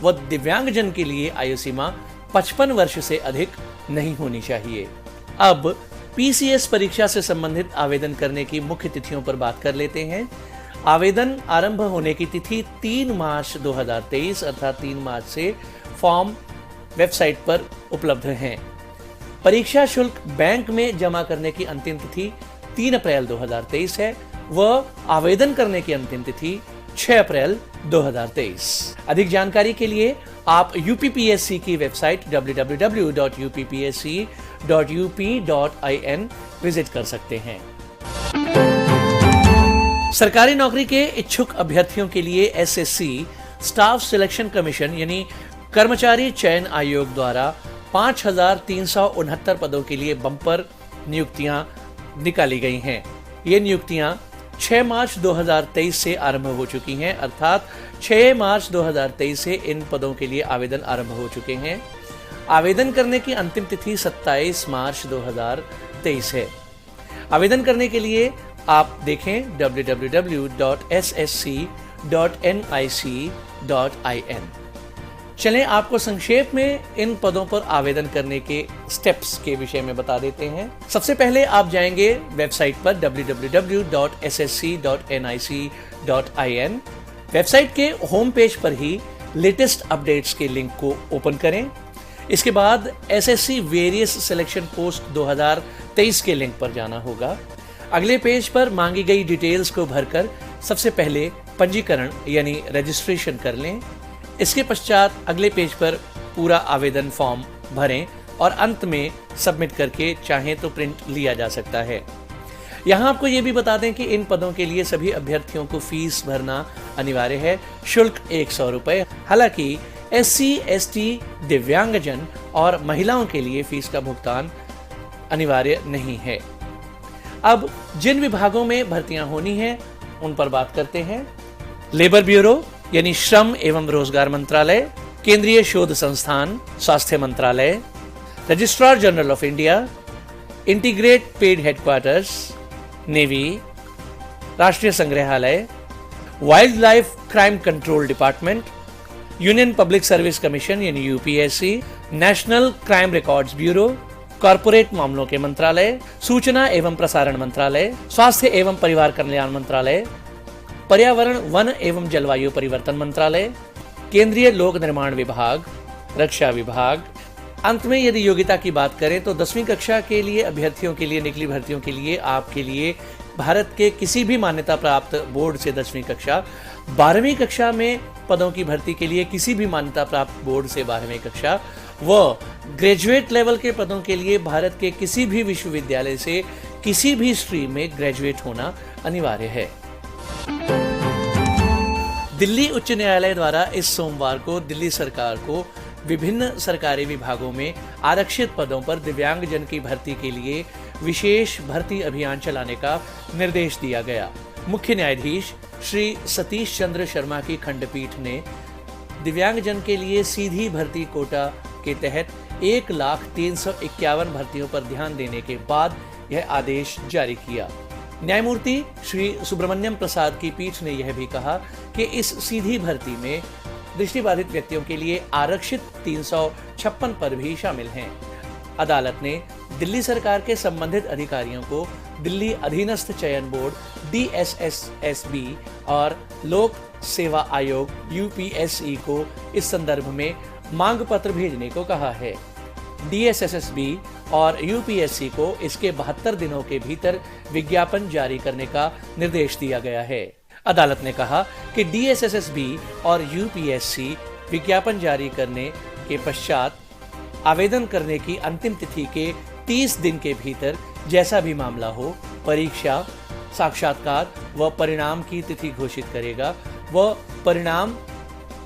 व दिव्यांगजन के लिए आयु सीमा 55 वर्ष से अधिक नहीं होनी चाहिए। अब पीसीएस परीक्षा से संबंधित आवेदन करने की मुख्य तिथियों पर बात कर लेते हैं। आवेदन आरंभ होने की तिथि 3 मार्च 2023 अर्थात 3 मार्च से फॉर्म वेबसाइट पर उपलब्ध हैं। परीक्षा शुल्क बैंक में जमा करने की अंतिम तिथि 3 अप्रैल 2023 है व आवेदन करने की अंतिम तिथि 6 अप्रैल 2023। अधिक जानकारी के लिए आप यूपीपीएससी की वेबसाइट www.uppsc.up.in विजिट कर सकते हैं। सरकारी नौकरी के इच्छुक अभ्यर्थियों के लिए एसएससी स्टाफ सिलेक्शन कमीशन यानी कर्मचारी चयन आयोग द्वारा 5,369 पदों के लिए बम्पर नियुक्तियां निकाली गई हैं। ये नियुक्तियां 6 मार्च 2023 से आरंभ हो चुकी हैं, अर्थात 6 मार्च 2023 से इन पदों के लिए आवेदन आरंभ हो चुके हैं। आवेदन करने की अंतिम तिथि 27 मार्च 2023 है। आवेदन करने के लिए आप देखें www.ssc.nic.in। चलें आपको संक्षेप में इन पदों पर आवेदन करने के स्टेप्स के विषय में बता देते हैं। सबसे पहले आप जाएंगे वेबसाइट पर www.ssc.nic.in। वेबसाइट के होम पेज पर ही लेटेस्ट अपडेट्स के लिंक को ओपन करें। इसके बाद एसएससी वेरियस सिलेक्शन पोस्ट 2023 के लिंक पर जाना होगा। अगले पेज पर मांगी गई डिटेल्स को भरकर सबसे पहले पंजीकरण यानी रजिस्ट्रेशन कर लें। इसके पश्चात अगले पेज पर पूरा आवेदन फॉर्म भरें और अंत में सबमिट करके चाहें तो प्रिंट लिया जा सकता है। यहाँ आपको ये भी बता दें कि इन पदों के लिए सभी अभ्यर्थियों को फीस भरना अनिवार्य है। शुल्क 100 रुपए। हालांकि एससी, एसटी, दिव्यांगजन और महिलाओं के लिए फीस का भुगतान अनिवार्य नहीं है। अब जिन विभागों में भर्तियां होनी है उन पर बात करते हैं। लेबर ब्यूरो यानी श्रम एवं रोजगार मंत्रालय, केंद्रीय शोध संस्थान, स्वास्थ्य मंत्रालय, registrar general of India, integrated headquarters, navy, राष्ट्रीय संग्रहालय, wildlife crime control department, union public service commission यानी UPSC, national crime records bureau, corporate मामलों के मंत्रालय, सूचना एवं प्रसारण मंत्रालय, स्वास्थ्य एवं परिवार कल्याण मंत्रालय, पर्यावरण वन एवं जलवायु परिवर्तन मंत्रालय, केंद्रीय लोक निर्माण विभाग, रक्षा विभाग। अंत में यदि योग्यता की बात करें तो 10वीं कक्षा के लिए अभ्यर्थियों के लिए निकली भर्तियों के लिए आपके लिए भारत के किसी भी मान्यता प्राप्त बोर्ड से 10वीं कक्षा, 12वीं कक्षा में पदों की भर्ती के लिए किसी भी मान्यता प्राप्त बोर्ड से 12वीं कक्षा व ग्रेजुएट लेवल के पदों के लिए भारत के किसी भी विश्वविद्यालय से किसी भी स्ट्रीम में ग्रेजुएट होना अनिवार्य है। दिल्ली उच्च न्यायालय द्वारा इस सोमवार को दिल्ली सरकार को विभिन्न सरकारी विभागों में आरक्षित पदों पर दिव्यांगजन की भर्ती के लिए विशेष भर्ती अभियान चलाने का निर्देश दिया गया। मुख्य न्यायाधीश श्री सतीश चंद्र शर्मा की खंडपीठ ने दिव्यांगजन के लिए सीधी भर्ती कोटा के तहत 1,03,51 भर्तियों पर ध्यान देने के बाद यह आदेश जारी किया। न्यायमूर्ति श्री सुब्रमण्यम प्रसाद की पीठ ने यह भी कहा कि इस सीधी भर्ती में दृष्टिबाधित व्यक्तियों के लिए आरक्षित 356 पद भी शामिल हैं। अदालत ने दिल्ली सरकार के संबंधित अधिकारियों को दिल्ली अधीनस्थ चयन बोर्ड DSSSB और लोक सेवा आयोग UPSE को इस संदर्भ में मांग पत्र भेजने को कहा है। DSSSB और UPSE को इसके 72 दिनों के भीतर विज्ञापन जारी करने का निर्देश दिया गया है। अदालत ने कहा कि DSSSB और UPSE विज्ञापन जारी करने के पश्चात आवेदन करने की अंतिम तिथि के 30 दिन के भीतर जैसा भी मामला हो, परीक्षा, साक्षात्कार व परिणाम की तिथि घोषित करेगा व परिणाम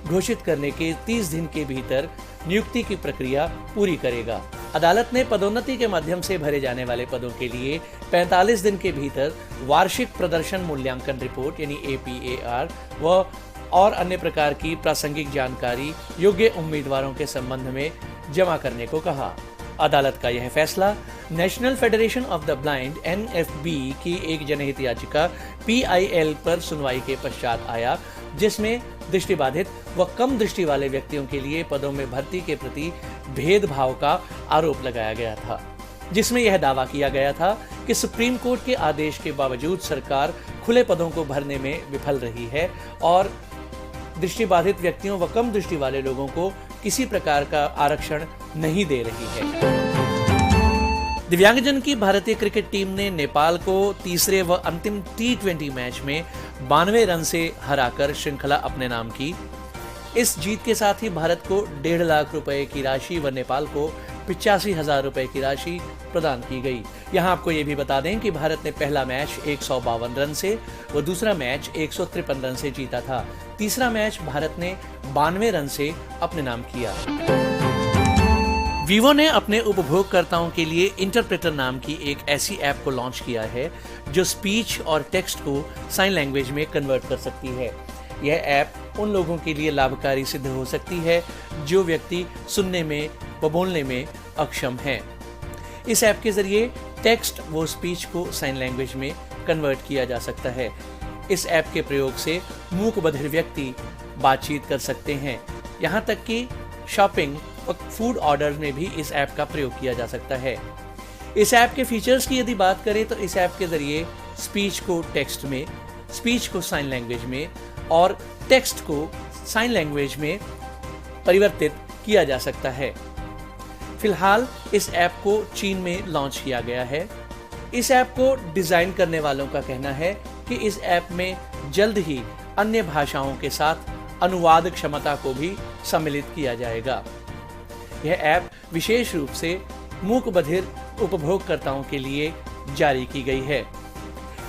घोषित करने के 30 दिन के भीतर नियुक्ति की प्रक्रिया पूरी करेगा। अदालत ने पदोन्नति के माध्यम से भरे जाने वाले पदों के लिए 45 दिन के भीतर वार्षिक प्रदर्शन मूल्यांकन रिपोर्ट यानी APAR व और अन्य प्रकार की प्रासंगिक जानकारी योग्य उम्मीदवारों के संबंध में जमा करने को कहा। अदालत का यह फैसला national federation of the blind (NFB) की एक जनहित याचिका PIL पर सुनवाई के पश्चात आया, जिसमें दृष्टिबाधित व कम दृष्टि वाले व्यक्तियों के लिए पदों में भर्ती के प्रति भेदभाव का आरोप लगाया गया था, जिसमें यह दावा किया गया था कि सुप्रीम कोर्ट के आदेश के बावजूद सरकार खुले पदों को भरने में विफल रही है और दृष्टिबाधित व्यक्तियों व कम दृष्टि वाले लोगों को किसी प्रकार का आरक्षण नहीं दे रही है। दिव्यांगजन की भारतीय क्रिकेट टीम ने नेपाल को तीसरे व अंतिम T20 मैच में 92 रन से हराकर श्रृंखला अपने नाम की। इस जीत के साथ ही भारत को 1.5 लाख रुपए की राशि व नेपाल को 85,000 रुपए की राशि प्रदान की गई। यहाँ आपको ये भी बता दें कि भारत ने पहला मैच 152 रन से व दूसरा मैच 153 रन से जीता था। तीसरा मैच भारत ने 92 रन से अपने नाम किया। वीवो ने अपने उपभोगकर्ताओं के लिए इंटरप्रेटर नाम की एक ऐसी ऐप को लॉन्च किया है जो स्पीच और टेक्स्ट को साइन लैंग्वेज में कन्वर्ट कर सकती है। यह ऐप उन लोगों के लिए लाभकारी सिद्ध हो सकती है जो व्यक्ति सुनने में व बोलने में अक्षम हैं। इस ऐप के जरिए टेक्स्ट व स्पीच को साइन लैंग्वेज में कन्वर्ट किया जा सकता है। इस ऐप के प्रयोग से मूक बधिर व्यक्ति बातचीत कर सकते हैं। यहाँ तक कि शॉपिंग और फूड ऑर्डर में भी इस ऐप का प्रयोग किया जा सकता है। इस ऐप के फीचर्स की यदि बात करें तो इस ऐप के जरिए स्पीच को टेक्स्ट में, स्पीच को साइन लैंग्वेज में और टेक्स्ट को साइन लैंग्वेज में परिवर्तित किया जा सकता है। फिलहाल इस ऐप को चीन में लॉन्च किया गया है। इस ऐप को डिजाइन करने वालों का कहना है कि इस ऐप में जल्द ही अन्य भाषाओं के साथ अनुवाद क्षमता को भी सम्मिलित किया जाएगा। यह ऐप विशेष रूप से मूक बधिर उपभोगकर्ताओं के लिए जारी की गई है।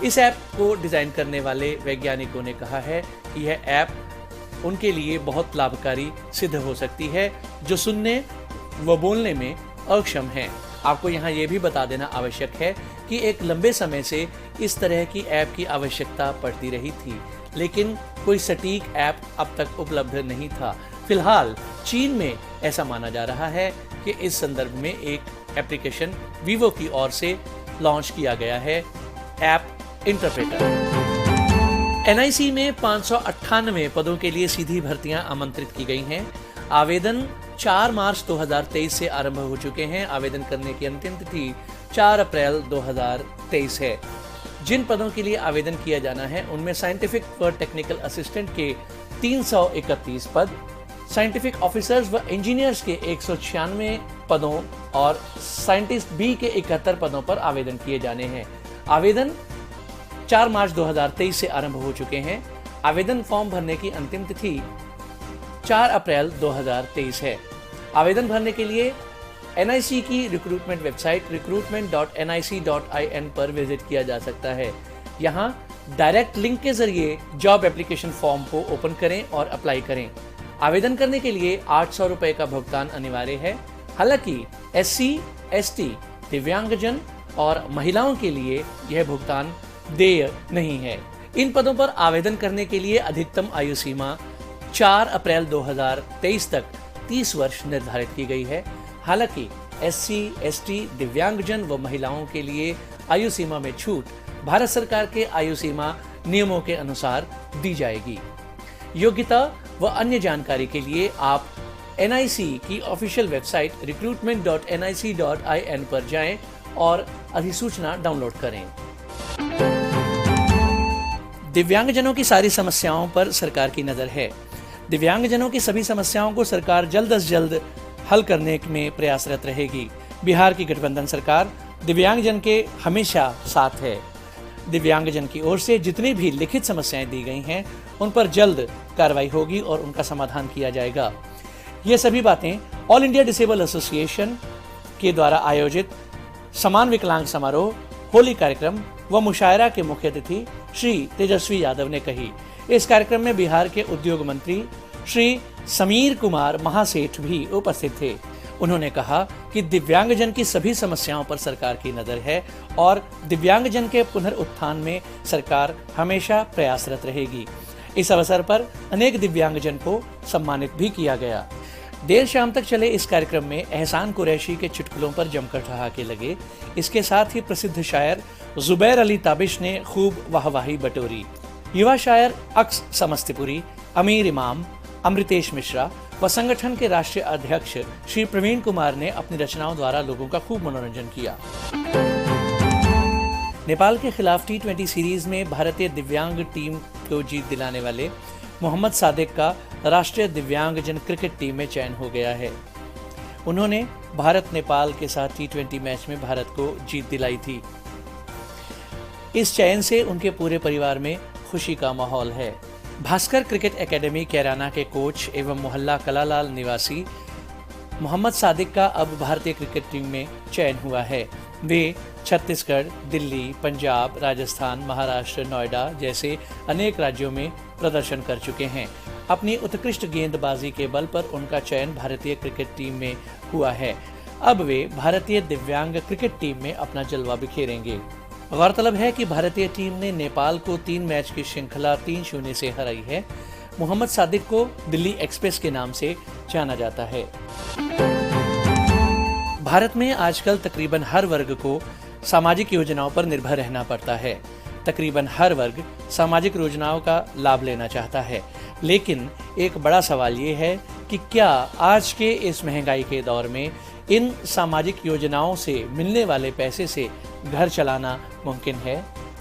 इस ऐप को डिजाइन करने वाले वैज्ञानिकों ने कहा है कि यह ऐप उनके लिए बहुत लाभकारी सिद्ध हो सकती है जो सुनने व बोलने में अक्षम हैं। आपको यहाँ ये भी बता देना आवश्यक है कि एक लंबे समय से इस तरह की ऐप की आवश्यकता पड़ती रही थी, लेकिन कोई सटीक ऐप अब तक उपलब्ध नहीं था। फिलहाल चीन में ऐसा माना जा रहा है कि इस संदर्भ में एक एप्लीकेशन वीवो की ओर से लॉन्च किया गया है, ऐप इंटरप्रेटर। NIC में 598 पदों के लिए सीधी भर्तियां आमंत्रित की गई हैं। आवेदन 4 मार्च 2023 से आरंभ हो चुके हैं। आवेदन करने की अंतिम तिथि 4 अप्रैल 2023 है। जिन पदों के लिए आवेदन किया जाना है उनमें साइंटिफिक व टेक्निकल असिस्टेंट के 331 पद, साइंटिफिक ऑफिसर्स व इंजीनियर्स के 196 पदों और साइंटिस्ट बी के 71 पदों पर आवेदन किए जाने हैं। आवेदन 4 मार्च 2023 से आरंभ हो चुके हैं। आवेदन फॉर्म भरने की अंतिम तिथि 4 अप्रैल 2023 है। आवेदन भरने के लिए NIC की रिक्रूटमेंट वेबसाइट recruitment.nic.in पर विजिट किया जा सकता है। यहाँ डायरेक्ट लिंक के जरिए जॉब एप्लीकेशन फॉर्म को ओपन करें और अप्लाई करें। आवेदन करने के लिए 800 रुपए का भुगतान अनिवार्य है। हालांकि SC, ST, दिव्यांगजन और महिलाओं के लिए यह भुगतान देय नहीं है। इन पदों पर आवेदन करने के लिए अधिकतम आयु सीमा 4 अप्रैल 2023 तक 30 वर्ष निर्धारित की गई है। हालांकि SC, ST, दिव्यांगजन व महिलाओं के लिए आयु सीमा में छूट भारत सरकार के आयु सीमा नियमों के अनुसार दी जाएगी। योग्यता व अन्य जानकारी के लिए आप NIC की ऑफिशियल वेबसाइट recruitment.nic.in पर जाएं और अधिसूचना डाउनलोड करें। दिव्यांगजनों की सारी समस्याओं पर सरकार की नजर है। दिव्यांगजनों की सभी समस्याओं को सरकार जल्द से जल्द हल करने में प्रयासरत रहेगी। बिहार की गठबंधन सरकार दिव्यांगजन के हमेशा साथ है। दिव्यांगजन की ओर से जितनी भी लिखित समस्याएं दी गई हैं उन पर जल्द कार्रवाई होगी और उनका समाधान किया जाएगा। ये सभी बातें ऑल इंडिया डिसेबल एसोसिएशन के द्वारा आयोजित समान विकलांग समारोह, होली कार्यक्रम व मुशायरा के मुख्य अतिथि श्री तेजस्वी यादव ने कही। इस कार्यक्रम में बिहार के उद्योग मंत्री श्री समीर कुमार महासेठ भी उपस्थित थे। उन्होंने कहा कि दिव्यांगजन की सभी समस्याओं पर सरकार की नजर है और दिव्यांगजन के पुनरुत्थान में सरकार हमेशा प्रयासरत रहेगी। इस अवसर पर अनेक दिव्यांगजन को सम्मानित भी किया गया। देर शाम तक चले इस कार्यक्रम में एहसान कुरैशी के चुटकुलों पर जमकर ठहाके लगे। इसके साथ ही प्रसिद्ध शायर जुबैर अली ताबिश ने खूब वाहवाही बटोरी। युवा शायर अक्स समस्तीपुरी, अमीर इमाम, अमृतेश मिश्रा व संगठन के राष्ट्रीय अध्यक्ष श्री प्रवीण कुमार ने अपनी रचनाओं द्वारा लोगों का खूब मनोरंजन किया। नेपाल के खिलाफ T20 सीरीज में भारतीय दिव्यांग टीम को जीत दिलाने वाले मोहम्मद सादिक का राष्ट्रीय दिव्यांगजन क्रिकेट टीम में चयन हो गया है। उन्होंने भारत नेपाल के साथ T20 मैच में भारत को जीत दिलाई थी। इस चयन से उनके पूरे परिवार में खुशी का माहौल है। भास्कर क्रिकेट एकेडमी कैराना के कोच एवं मोहल्ला कलालाल निवासी मोहम्मद सादिक का अब भारतीय क्रिकेट टीम में चयन हुआ है। वे छत्तीसगढ़, दिल्ली, पंजाब, राजस्थान, महाराष्ट्र, नोएडा जैसे अनेक राज्यों में प्रदर्शन कर चुके हैं। अपनी उत्कृष्ट गेंदबाजी के बल पर उनका चयन भारतीय क्रिकेट टीम में हुआ है। अब वे भारतीय दिव्यांग क्रिकेट टीम में अपना जलवा बिखेरेंगे। गौरतलब है कि भारतीय टीम ने नेपाल को 3 मैच की श्रृंखला 3-0 से हराई है। मोहम्मद सादिक को दिल्ली एक्सप्रेस के नाम से जाना जाता है। भारत में आजकल तकरीबन हर वर्ग को सामाजिक योजनाओं पर निर्भर रहना पड़ता है। तकरीबन हर वर्ग सामाजिक योजनाओं का लाभ लेना चाहता है, लेकिन एक बड़ा सवाल ये है कि क्या आज के इस महंगाई के दौर में इन सामाजिक योजनाओं से मिलने वाले पैसे से घर चलाना मुमकिन है?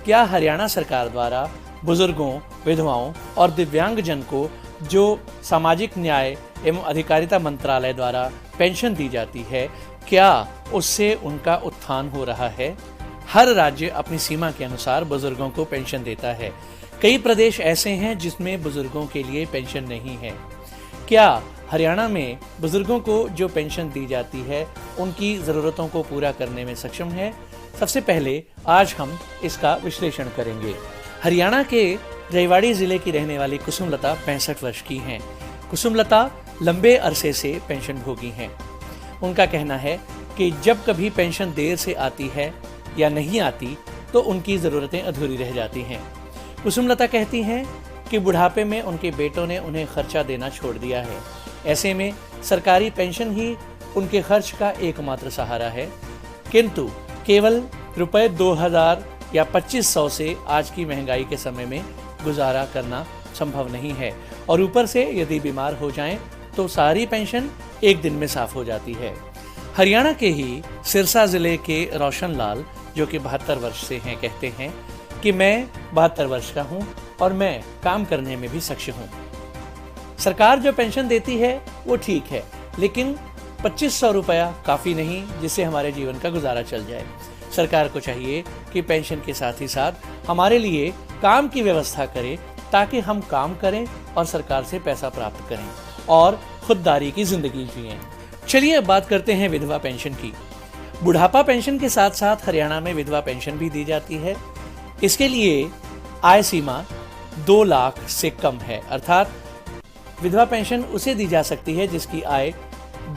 क्या हरियाणा सरकार द्वारा बुजुर्गों, विधवाओं और दिव्यांगजन को जो सामाजिक न्याय एवं अधिकारिता मंत्रालय द्वारा पेंशन दी जाती है, क्या उससे उनका उत्थान हो रहा है? हर राज्य अपनी सीमा के अनुसार बुजुर्गों को पेंशन देता है। कई प्रदेश ऐसे हैं जिसमें बुजुर्गों के लिए पेंशन नहीं है। क्या हरियाणा में बुजुर्गों को जो पेंशन दी जाती है उनकी ज़रूरतों को पूरा करने में सक्षम है? सबसे पहले आज हम इसका विश्लेषण करेंगे। हरियाणा के रेवाड़ी जिले की रहने वाली कुसुमलता 65 वर्ष की हैं। कुसुमलता लंबे अरसे से पेंशन भोगी हैं। उनका कहना है कि जब कभी पेंशन देर से आती है या नहीं आती तो उनकी ज़रूरतें अधूरी रह जाती हैं। कुसुमलता कहती हैं कि बुढ़ापे में उनके बेटों ने उन्हें खर्चा देना छोड़ दिया है। ऐसे में सरकारी पेंशन ही उनके खर्च का एकमात्र सहारा है, किंतु केवल रुपए 2000 या 2500 से आज की महंगाई के समय में गुजारा करना संभव नहीं है, और ऊपर से यदि बीमार हो जाएं तो सारी पेंशन एक दिन में साफ हो जाती है। हरियाणा के ही सिरसा जिले के रोशन लाल, जो कि 72 वर्ष से हैं, कहते हैं कि मैं 72 वर्ष का हूं और मैं काम करने में भी सक्षम हूं। सरकार जो पेंशन देती है वो ठीक है, लेकिन 2500 रुपया काफ़ी नहीं जिससे हमारे जीवन का गुजारा चल जाए। सरकार को चाहिए कि पेंशन के साथ ही साथ हमारे लिए काम की व्यवस्था करे, ताकि हम काम करें और सरकार से पैसा प्राप्त करें और खुददारी की जिंदगी जिएं। चलिए अब बात करते हैं विधवा पेंशन की। बुढ़ापा पेंशन के साथ साथ हरियाणा में विधवा पेंशन भी दी जाती है। इसके लिए आय सीमा 2 लाख से कम है, अर्थात विधवा पेंशन उसे दी जा सकती है जिसकी आय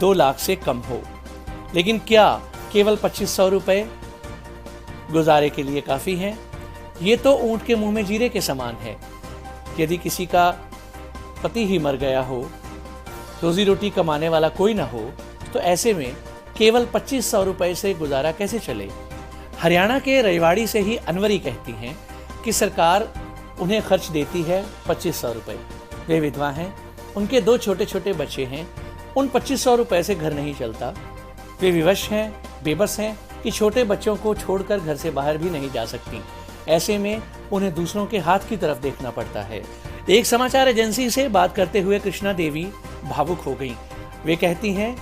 2 लाख से कम हो। लेकिन क्या केवल 2500 रुपए गुजारे के लिए काफ़ी हैं? ये तो ऊंट के मुंह में जीरे के समान है। यदि किसी का पति ही मर गया हो, रोजी रोटी कमाने वाला कोई ना हो, तो ऐसे में केवल 2500 रुपए से गुजारा कैसे चले? हरियाणा के रेवाड़ी से ही अनवरी कहती हैं कि सरकार उन्हें खर्च देती है 2500 रुपये। वे विधवा हैं, उनके 2 छोटे छोटे बच्चे हैं, उन 2500 रुपये से घर नहीं चलता। वे विवश हैं, बेबस हैं कि छोटे बच्चों को छोड़कर घर से बाहर भी नहीं जा सकती। ऐसे में उन्हें दूसरों के हाथ की तरफ देखना पड़ता है। एक समाचार एजेंसी से बात करते हुए कृष्णा देवी भावुक हो गई। वे कहती हैं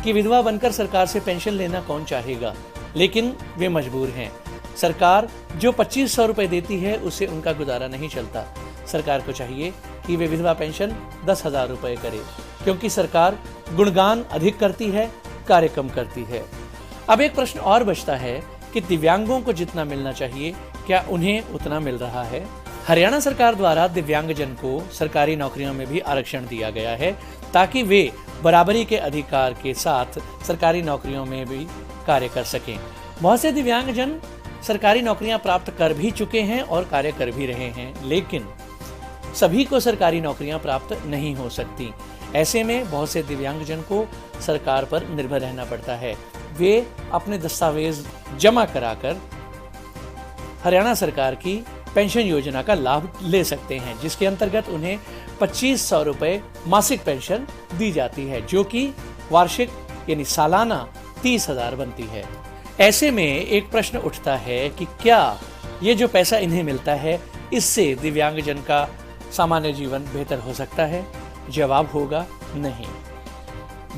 कि विधवा बनकर सरकार से पेंशन लेना कौन चाहेगा, लेकिन वे मजबूर हैं। सरकार जो 2500 रुपये देती है उससे उनका गुजारा नहीं चलता। सरकार को चाहिए कि वे विधवा पेंशन 10,000 रुपये करे, क्योंकि सरकार गुणगान अधिक करती है, कार्य कम करती है। अब एक प्रश्न और बचता है कि दिव्यांगों को जितना मिलना चाहिए क्या उन्हें उतना मिल रहा है? हरियाणा सरकार द्वारा दिव्यांगजन को सरकारी नौकरियों में भी आरक्षण दिया गया है, ताकि वे बराबरी के अधिकार के साथ सरकारी नौकरियों में भी कार्य कर सकें। बहुत से दिव्यांगजन सरकारी नौकरियां प्राप्त कर भी चुके हैं और कार्य कर भी रहे हैं, लेकिन सभी को सरकारी नौकरियां प्राप्त नहीं हो सकती। ऐसे में बहुत से दिव्यांगजन को सरकार पर निर्भर रहना पड़ता है। वे अपने दस्तावेज जमा कराकर हरियाणा सरकार की पेंशन योजना का लाभ ले सकते हैं, जिसके अंतर्गत उन्हें 2500 रुपए मासिक पेंशन दी जाती है, जो कि वार्षिक यानी सालाना 30,000 बनती है। ऐसे में एक प्रश्न उठता है कि क्या ये जो पैसा इन्हें मिलता है, इससे दिव्यांगजन का सामान्य जीवन बेहतर हो सकता है? जवाब होगा नहीं।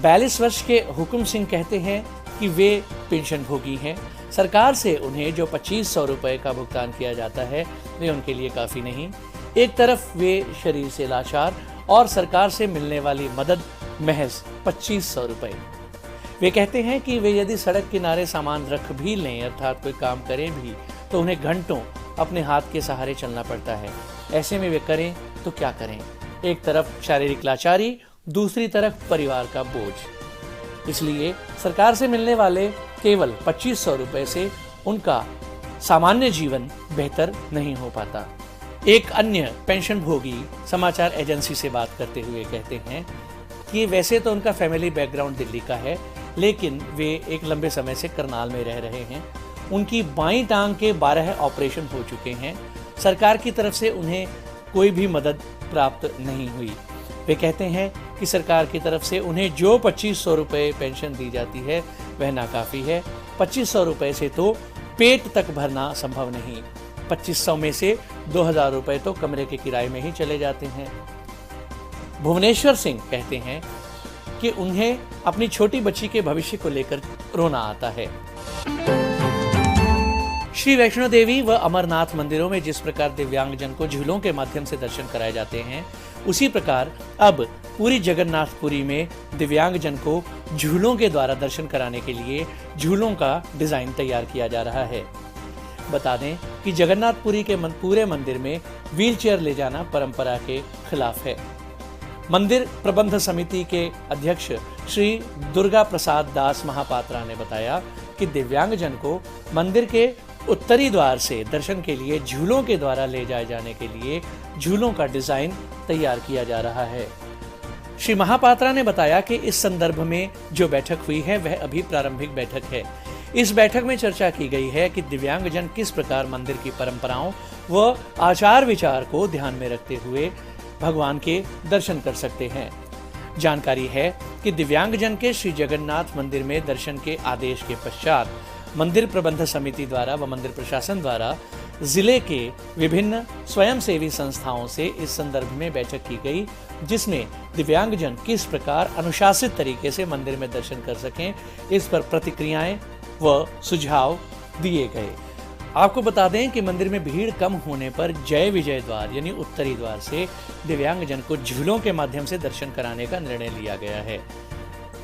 42 वर्ष के हुकुम सिंह कहते हैं कि वे पेंशन भोगी हैं। सरकार से उन्हें जो 2500 रुपए का भुगतान किया जाता है, वे उनके लिए काफ़ी नहीं। एक तरफ वे शरीर से लाचार और सरकार से मिलने वाली मदद महज 2500 रुपए। वे कहते हैं कि वे यदि सड़क किनारे सामान रख भी लें, अर्थात कोई काम करें भी, तो उन्हें घंटों अपने हाथ के सहारे चलना पड़ता है। ऐसे में वे करें तो क्या करें? एक तरफ शारीरिक लाचारी, दूसरी तरफ परिवार का बोझ। इसलिए सरकार से मिलने वाले केवल 2500 रुपए से उनका सामान्य जीवन बेहतर नहीं हो पाता। एक अन्य पेंशन भोगी समाचार एजेंसी से बात करते हुए कहते हैं कि वैसे तो उनका फैमिली बैकग्राउंड दिल्ली का है, लेकिन वे एक लंबे समय से करनाल में रह रहे हैं। उनकी बाईं टांग के 12 ऑपरेशन हो चुके हैं। सरकार की तरफ से उन्हें कोई भी मदद प्राप्त नहीं हुई। वे कहते हैं कि सरकार की तरफ से उन्हें जो 2500 रुपए पेंशन दी जाती है वह नाकाफी है। 2500 रुपए से तो पेट तक भरना संभव नहीं। 2500 में से 2000 रुपए तो कमरे के किराए में ही चले जाते हैं। भुवनेश्वर सिंह कहते हैं कि उन्हें अपनी छोटी बच्ची के भविष्य को लेकर रोना आता है। श्री वैष्णो देवी व अमरनाथ मंदिरों में जिस प्रकार दिव्यांगजन को झूलों के माध्यम से दर्शन कराए जाते हैं, उसी प्रकार अब पूरी जगन्नाथपुरी में दिव्यांगजन को झूलों के द्वारा दर्शन कराने के लिए झूलों का डिजाइन तैयार किया जा रहा है। बता दें कि जगन्नाथपुरी के पूरे मंदिर में व्हीलचेयर ले जाना परंपरा के खिलाफ है। मंदिर प्रबंध समिति के अध्यक्ष श्री दुर्गा प्रसाद दास महापात्रा ने बताया कि दिव्यांगजन को मंदिर के उत्तरी द्वार से दर्शन के लिए झूलों के द्वारा ले जाए जाने के लिए झूलों का डिजाइन तैयार किया जा रहा है। श्री महापात्रा ने बताया कि इस संदर्भ में जो बैठक हुई है वह अभी प्रारंभिक बैठक है। इस बैठक में चर्चा की गई है कि दिव्यांगजन किस प्रकार मंदिर की परंपराओं व आचार विचार को ध्यान में रखते हुए भगवान के दर्शन कर सकते हैं। जानकारी है कि दिव्यांगजन के श्री जगन्नाथ मंदिर में दर्शन के आदेश के पश्चात मंदिर प्रबंध समिति द्वारा व मंदिर प्रशासन द्वारा जिले के विभिन्न स्वयंसेवी संस्थाओं से इस संदर्भ में बैठक की गई, जिसमें दिव्यांगजन किस प्रकार अनुशासित तरीके से मंदिर में दर्शन कर सकें, इस पर प्रतिक्रियाएं व सुझाव दिए गए। आपको बता दें कि मंदिर में भीड़ कम होने पर जय विजय द्वार यानी उत्तरी द्वार से दिव्यांगजन को झूलों के माध्यम से दर्शन कराने का निर्णय लिया गया है।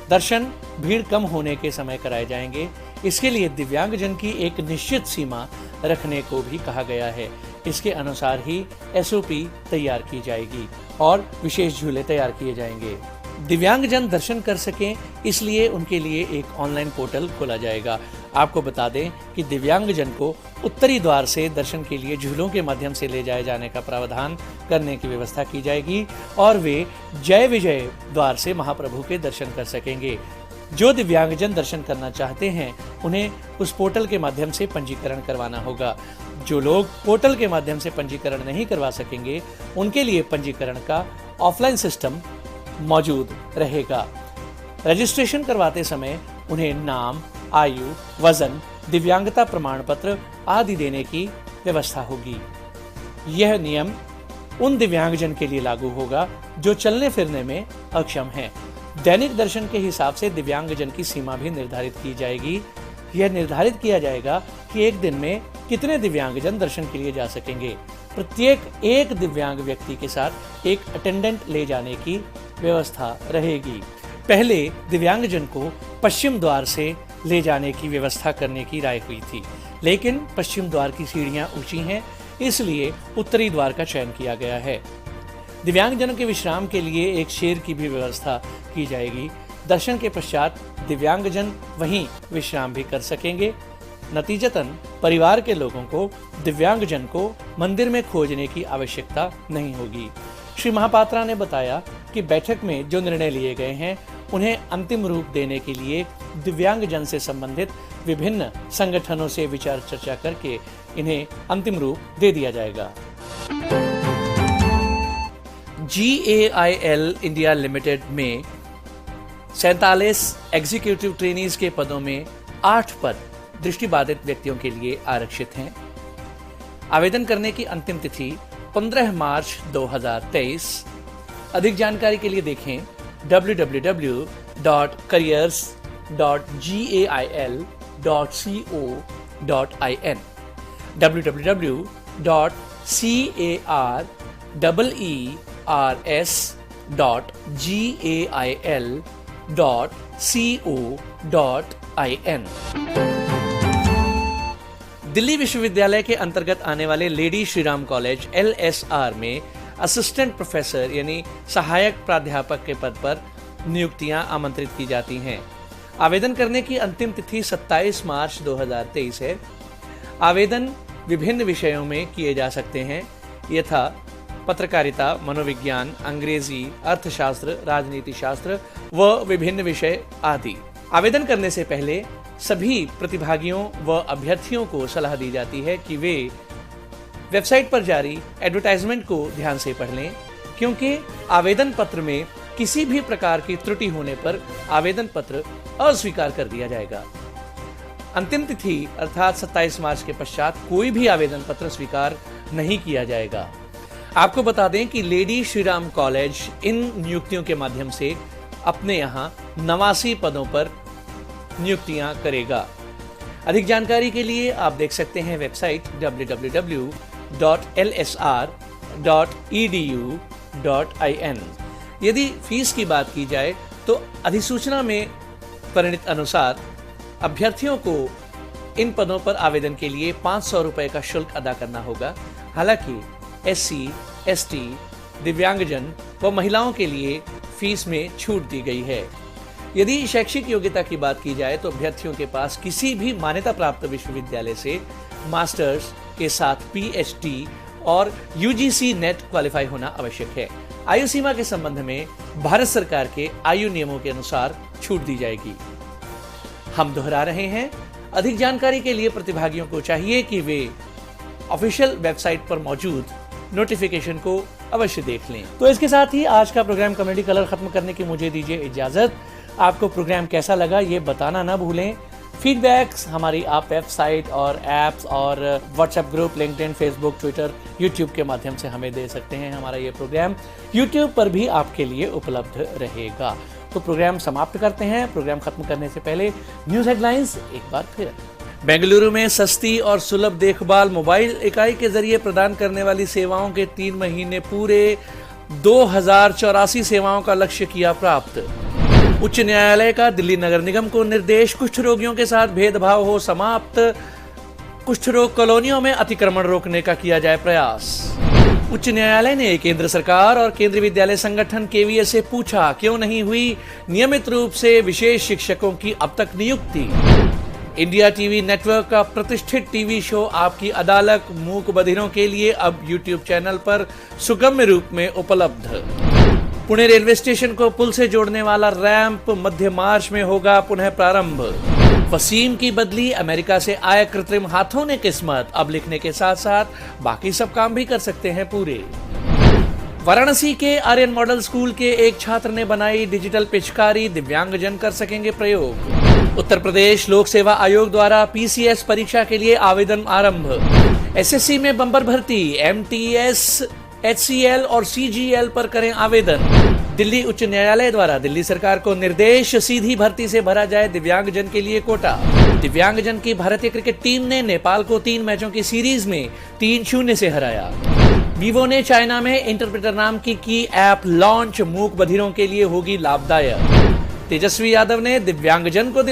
दर्शन भीड़ कम होने के समय कराए जाएंगे। इसके लिए दिव्यांगजन की एक निश्चित सीमा रखने को भी कहा गया है। इसके अनुसार ही एसओपी तैयार की जाएगी और विशेष झूले तैयार किए जाएंगे। दिव्यांगजन दर्शन कर सकें, इसलिए उनके लिए एक ऑनलाइन पोर्टल खोला जाएगा। आपको बता दें कि दिव्यांगजन को उत्तरी द्वार से दर्शन के लिए झूलों के माध्यम से ले जाए जाने का प्रावधान करने की व्यवस्था की जाएगी और वे जय विजय द्वार से महाप्रभु के दर्शन कर सकेंगे। जो दिव्यांगजन दर्शन करना चाहते हैं उन्हें उस पोर्टल के माध्यम से पंजीकरण करवाना होगा। जो लोग पोर्टल के माध्यम से पंजीकरण नहीं करवा सकेंगे उनके लिए पंजीकरण का ऑफलाइन सिस्टम मौजूद रहेगा। रजिस्ट्रेशन करवाते समय उन्हें नाम, आयु, वजन, दिव्यांगता प्रमाण पत्र आदि देने की व्यवस्था होगी। यह नियम उन दिव्यांगजन के लिए लागू होगा जो चलने फिरने में अक्षम हैं। दैनिक दर्शन के हिसाब से दिव्यांगजन की सीमा भी निर्धारित की जाएगी। यह निर्धारित किया जाएगा कि एक दिन में कितने दिव्यांगजन दर्शन के लिए जा सकेंगे। प्रत्येक एक दिव्यांग व्यक्ति के साथ एक अटेंडेंट ले जाने की व्यवस्था रहेगी। पहले दिव्यांगजन को पश्चिम द्वार से ले जाने की व्यवस्था करने की राय हुई थी, लेकिन पश्चिम द्वार की सीढ़ियां ऊंची हैं, इसलिए उत्तरी द्वार का चयन किया गया है। दिव्यांगजनों के विश्राम के लिए एक शेर की भी व्यवस्था की जाएगी। दर्शन के पश्चात दिव्यांगजन वहीं विश्राम भी कर सकेंगे। नतीजतन परिवार के लोगों को दिव्यांगजन को मंदिर में खोजने की आवश्यकता नहीं होगी। श्री महापात्रा ने बताया कि बैठक में जो निर्णय लिए गए हैं उन्हें अंतिम रूप देने के लिए दिव्यांगजन से संबंधित विभिन्न संगठनों से विचार चर्चा करके इन्हें अंतिम रूप दे दिया जाएगा। GAIL इंडिया लिमिटेड में 47 एग्जीक्यूटिव ट्रेनीज के पदों में 8 पद दृष्टिबाधित व्यक्तियों के लिए आरक्षित हैं। आवेदन करने की अंतिम तिथि 15 मार्च 2023। अधिक जानकारी के लिए देखें www.careers.gail.co.in www.careers.gail.co.in दिल्ली विश्वविद्यालय के अंतर्गत आने वाले लेडी श्रीराम कॉलेज LSR में असिस्टेंट प्रोफेसर यानी सहायक प्राध्यापक के पद पर नियुक्तियां आमंत्रित की जाती हैं। आवेदन करने की अंतिम तिथि 27 मार्च 2023 है। आवेदन विभिन्न विषयों में किए जा सकते हैं, यथा पत्रकारिता, मनोविज्ञान, अंग्रेजी, अर्थशास्त्र, राजनीति शास्त्र व विभिन्न विषय आदि। आवेदन करने से पहले सभी प्रतिभागियों व अभ्यर्थियों को सलाह दी जाती है कि वे वेबसाइट पर जारी एडवर्टाइजमेंट को ध्यान से पढ़ लें, क्योंकि आवेदन पत्र में किसी भी प्रकार की त्रुटि होने पर आवेदन पत्र अस्वीकार कर दिया जाएगा। अंतिम तिथि अर्थात 27 मार्च के पश्चात कोई भी आवेदन पत्र स्वीकार नहीं किया जाएगा। आपको बता दें कि लेडी श्रीराम कॉलेज इन नियुक्तियों के माध्यम से अपने यहाँ 89 पदों पर नियुक्तियां करेगा। अधिक जानकारी के लिए आप देख सकते हैं वेबसाइट www.lsr.edu.in। यदि फीस की बात की जाए तो अधिसूचना में वर्णित अनुसार अभ्यर्थियों को इन पदों पर आवेदन के लिए 500 रुपए का शुल्क अदा करना होगा। हालांकि SC, ST, दिव्यांगजन व महिलाओं के लिए फीस में छूट दी गई है। यदि शैक्षिक योग्यता की बात की जाए तो अभ्यर्थियों के पास किसी भी मान्यता प्राप्त विश्वविद्यालय से मास्टर्स के साथ PhD और UGC नेट क्वालिफाई होना आवश्यक है। आयु सीमा के संबंध में भारत सरकार के आयु नियमों के अनुसार छूट दी जाएगी। हम दोहरा रहे हैं, अधिक जानकारी के लिए प्रतिभागियों को चाहिए कि वे ऑफिशियल वेबसाइट पर मौजूद नोटिफिकेशन को अवश्य देख लें। तो इसके साथ ही आज का प्रोग्राम कम्युनिटी कलर खत्म करने की मुझे दीजिए इजाजत। आपको प्रोग्राम कैसा लगा ये बताना ना भूलें। फीडबैक्स हमारी आप वेबसाइट और एप्स और WhatsApp group, LinkedIn, Facebook, Twitter, YouTube के माध्यम से हमें दे सकते हैं। हमारा ये प्रोग्राम यूट्यूब पर भी आपके लिए उपलब्ध रहेगा। तो प्रोग्राम समाप्त करते हैं। प्रोग्राम खत्म करने से पहले न्यूज हेडलाइंस एक बार फिर। बेंगलुरु में सस्ती और सुलभ देखभाल मोबाइल इकाई के जरिए प्रदान करने वाली सेवाओं के 3 महीने पूरे, 2084 सेवाओं का लक्ष्य किया प्राप्त। उच्च न्यायालय का दिल्ली नगर निगम को निर्देश, कुष्ठ रोगियों के साथ भेदभाव हो समाप्त, कुष्ठ रोग कॉलोनियों में अतिक्रमण रोकने का किया जाए प्रयास। उच्च न्यायालय ने केंद्र सरकार और केंद्रीय विद्यालय संगठन KVS से पूछा क्यों नहीं हुई नियमित रूप से विशेष शिक्षकों की अब तक नियुक्ति। इंडिया टीवी नेटवर्क का प्रतिष्ठित टीवी शो आपकी अदालत मूक बधिरों के लिए अब YouTube चैनल पर सुगम्य रूप में उपलब्ध। पुणे रेलवे स्टेशन को पुल से जोड़ने वाला रैंप मध्य मार्च में होगा पुनः प्रारंभ। वसीम की बदली, अमेरिका से आए कृत्रिम हाथों ने किस्मत, अब लिखने के साथ साथ बाकी सब काम भी कर सकते हैं पूरे। वाराणसी के आर्यन मॉडल स्कूल के एक छात्र ने बनाई डिजिटल पिचकारी, दिव्यांगजन कर सकेंगे प्रयोग। उत्तर प्रदेश लोक सेवा आयोग द्वारा PCS परीक्षा के लिए आवेदन आरंभ। SSC में बम्पर भर्ती, MTS, HCL और CGL पर करें आवेदन। दिल्ली उच्च न्यायालय द्वारा दिल्ली सरकार को निर्देश, सीधी भर्ती से भरा जाए दिव्यांगजन के लिए कोटा। दिव्यांगजन की भारतीय क्रिकेट टीम ने नेपाल को 3 मैचों की सीरीज में 3-0 से हराया। वीवो ने चाइना में इंटरप्रेटर नाम की ऐप लॉन्च, मूक बधिरों के लिए होगी लाभदायक। तेजस्वी यादव ने दिव्यांगजन को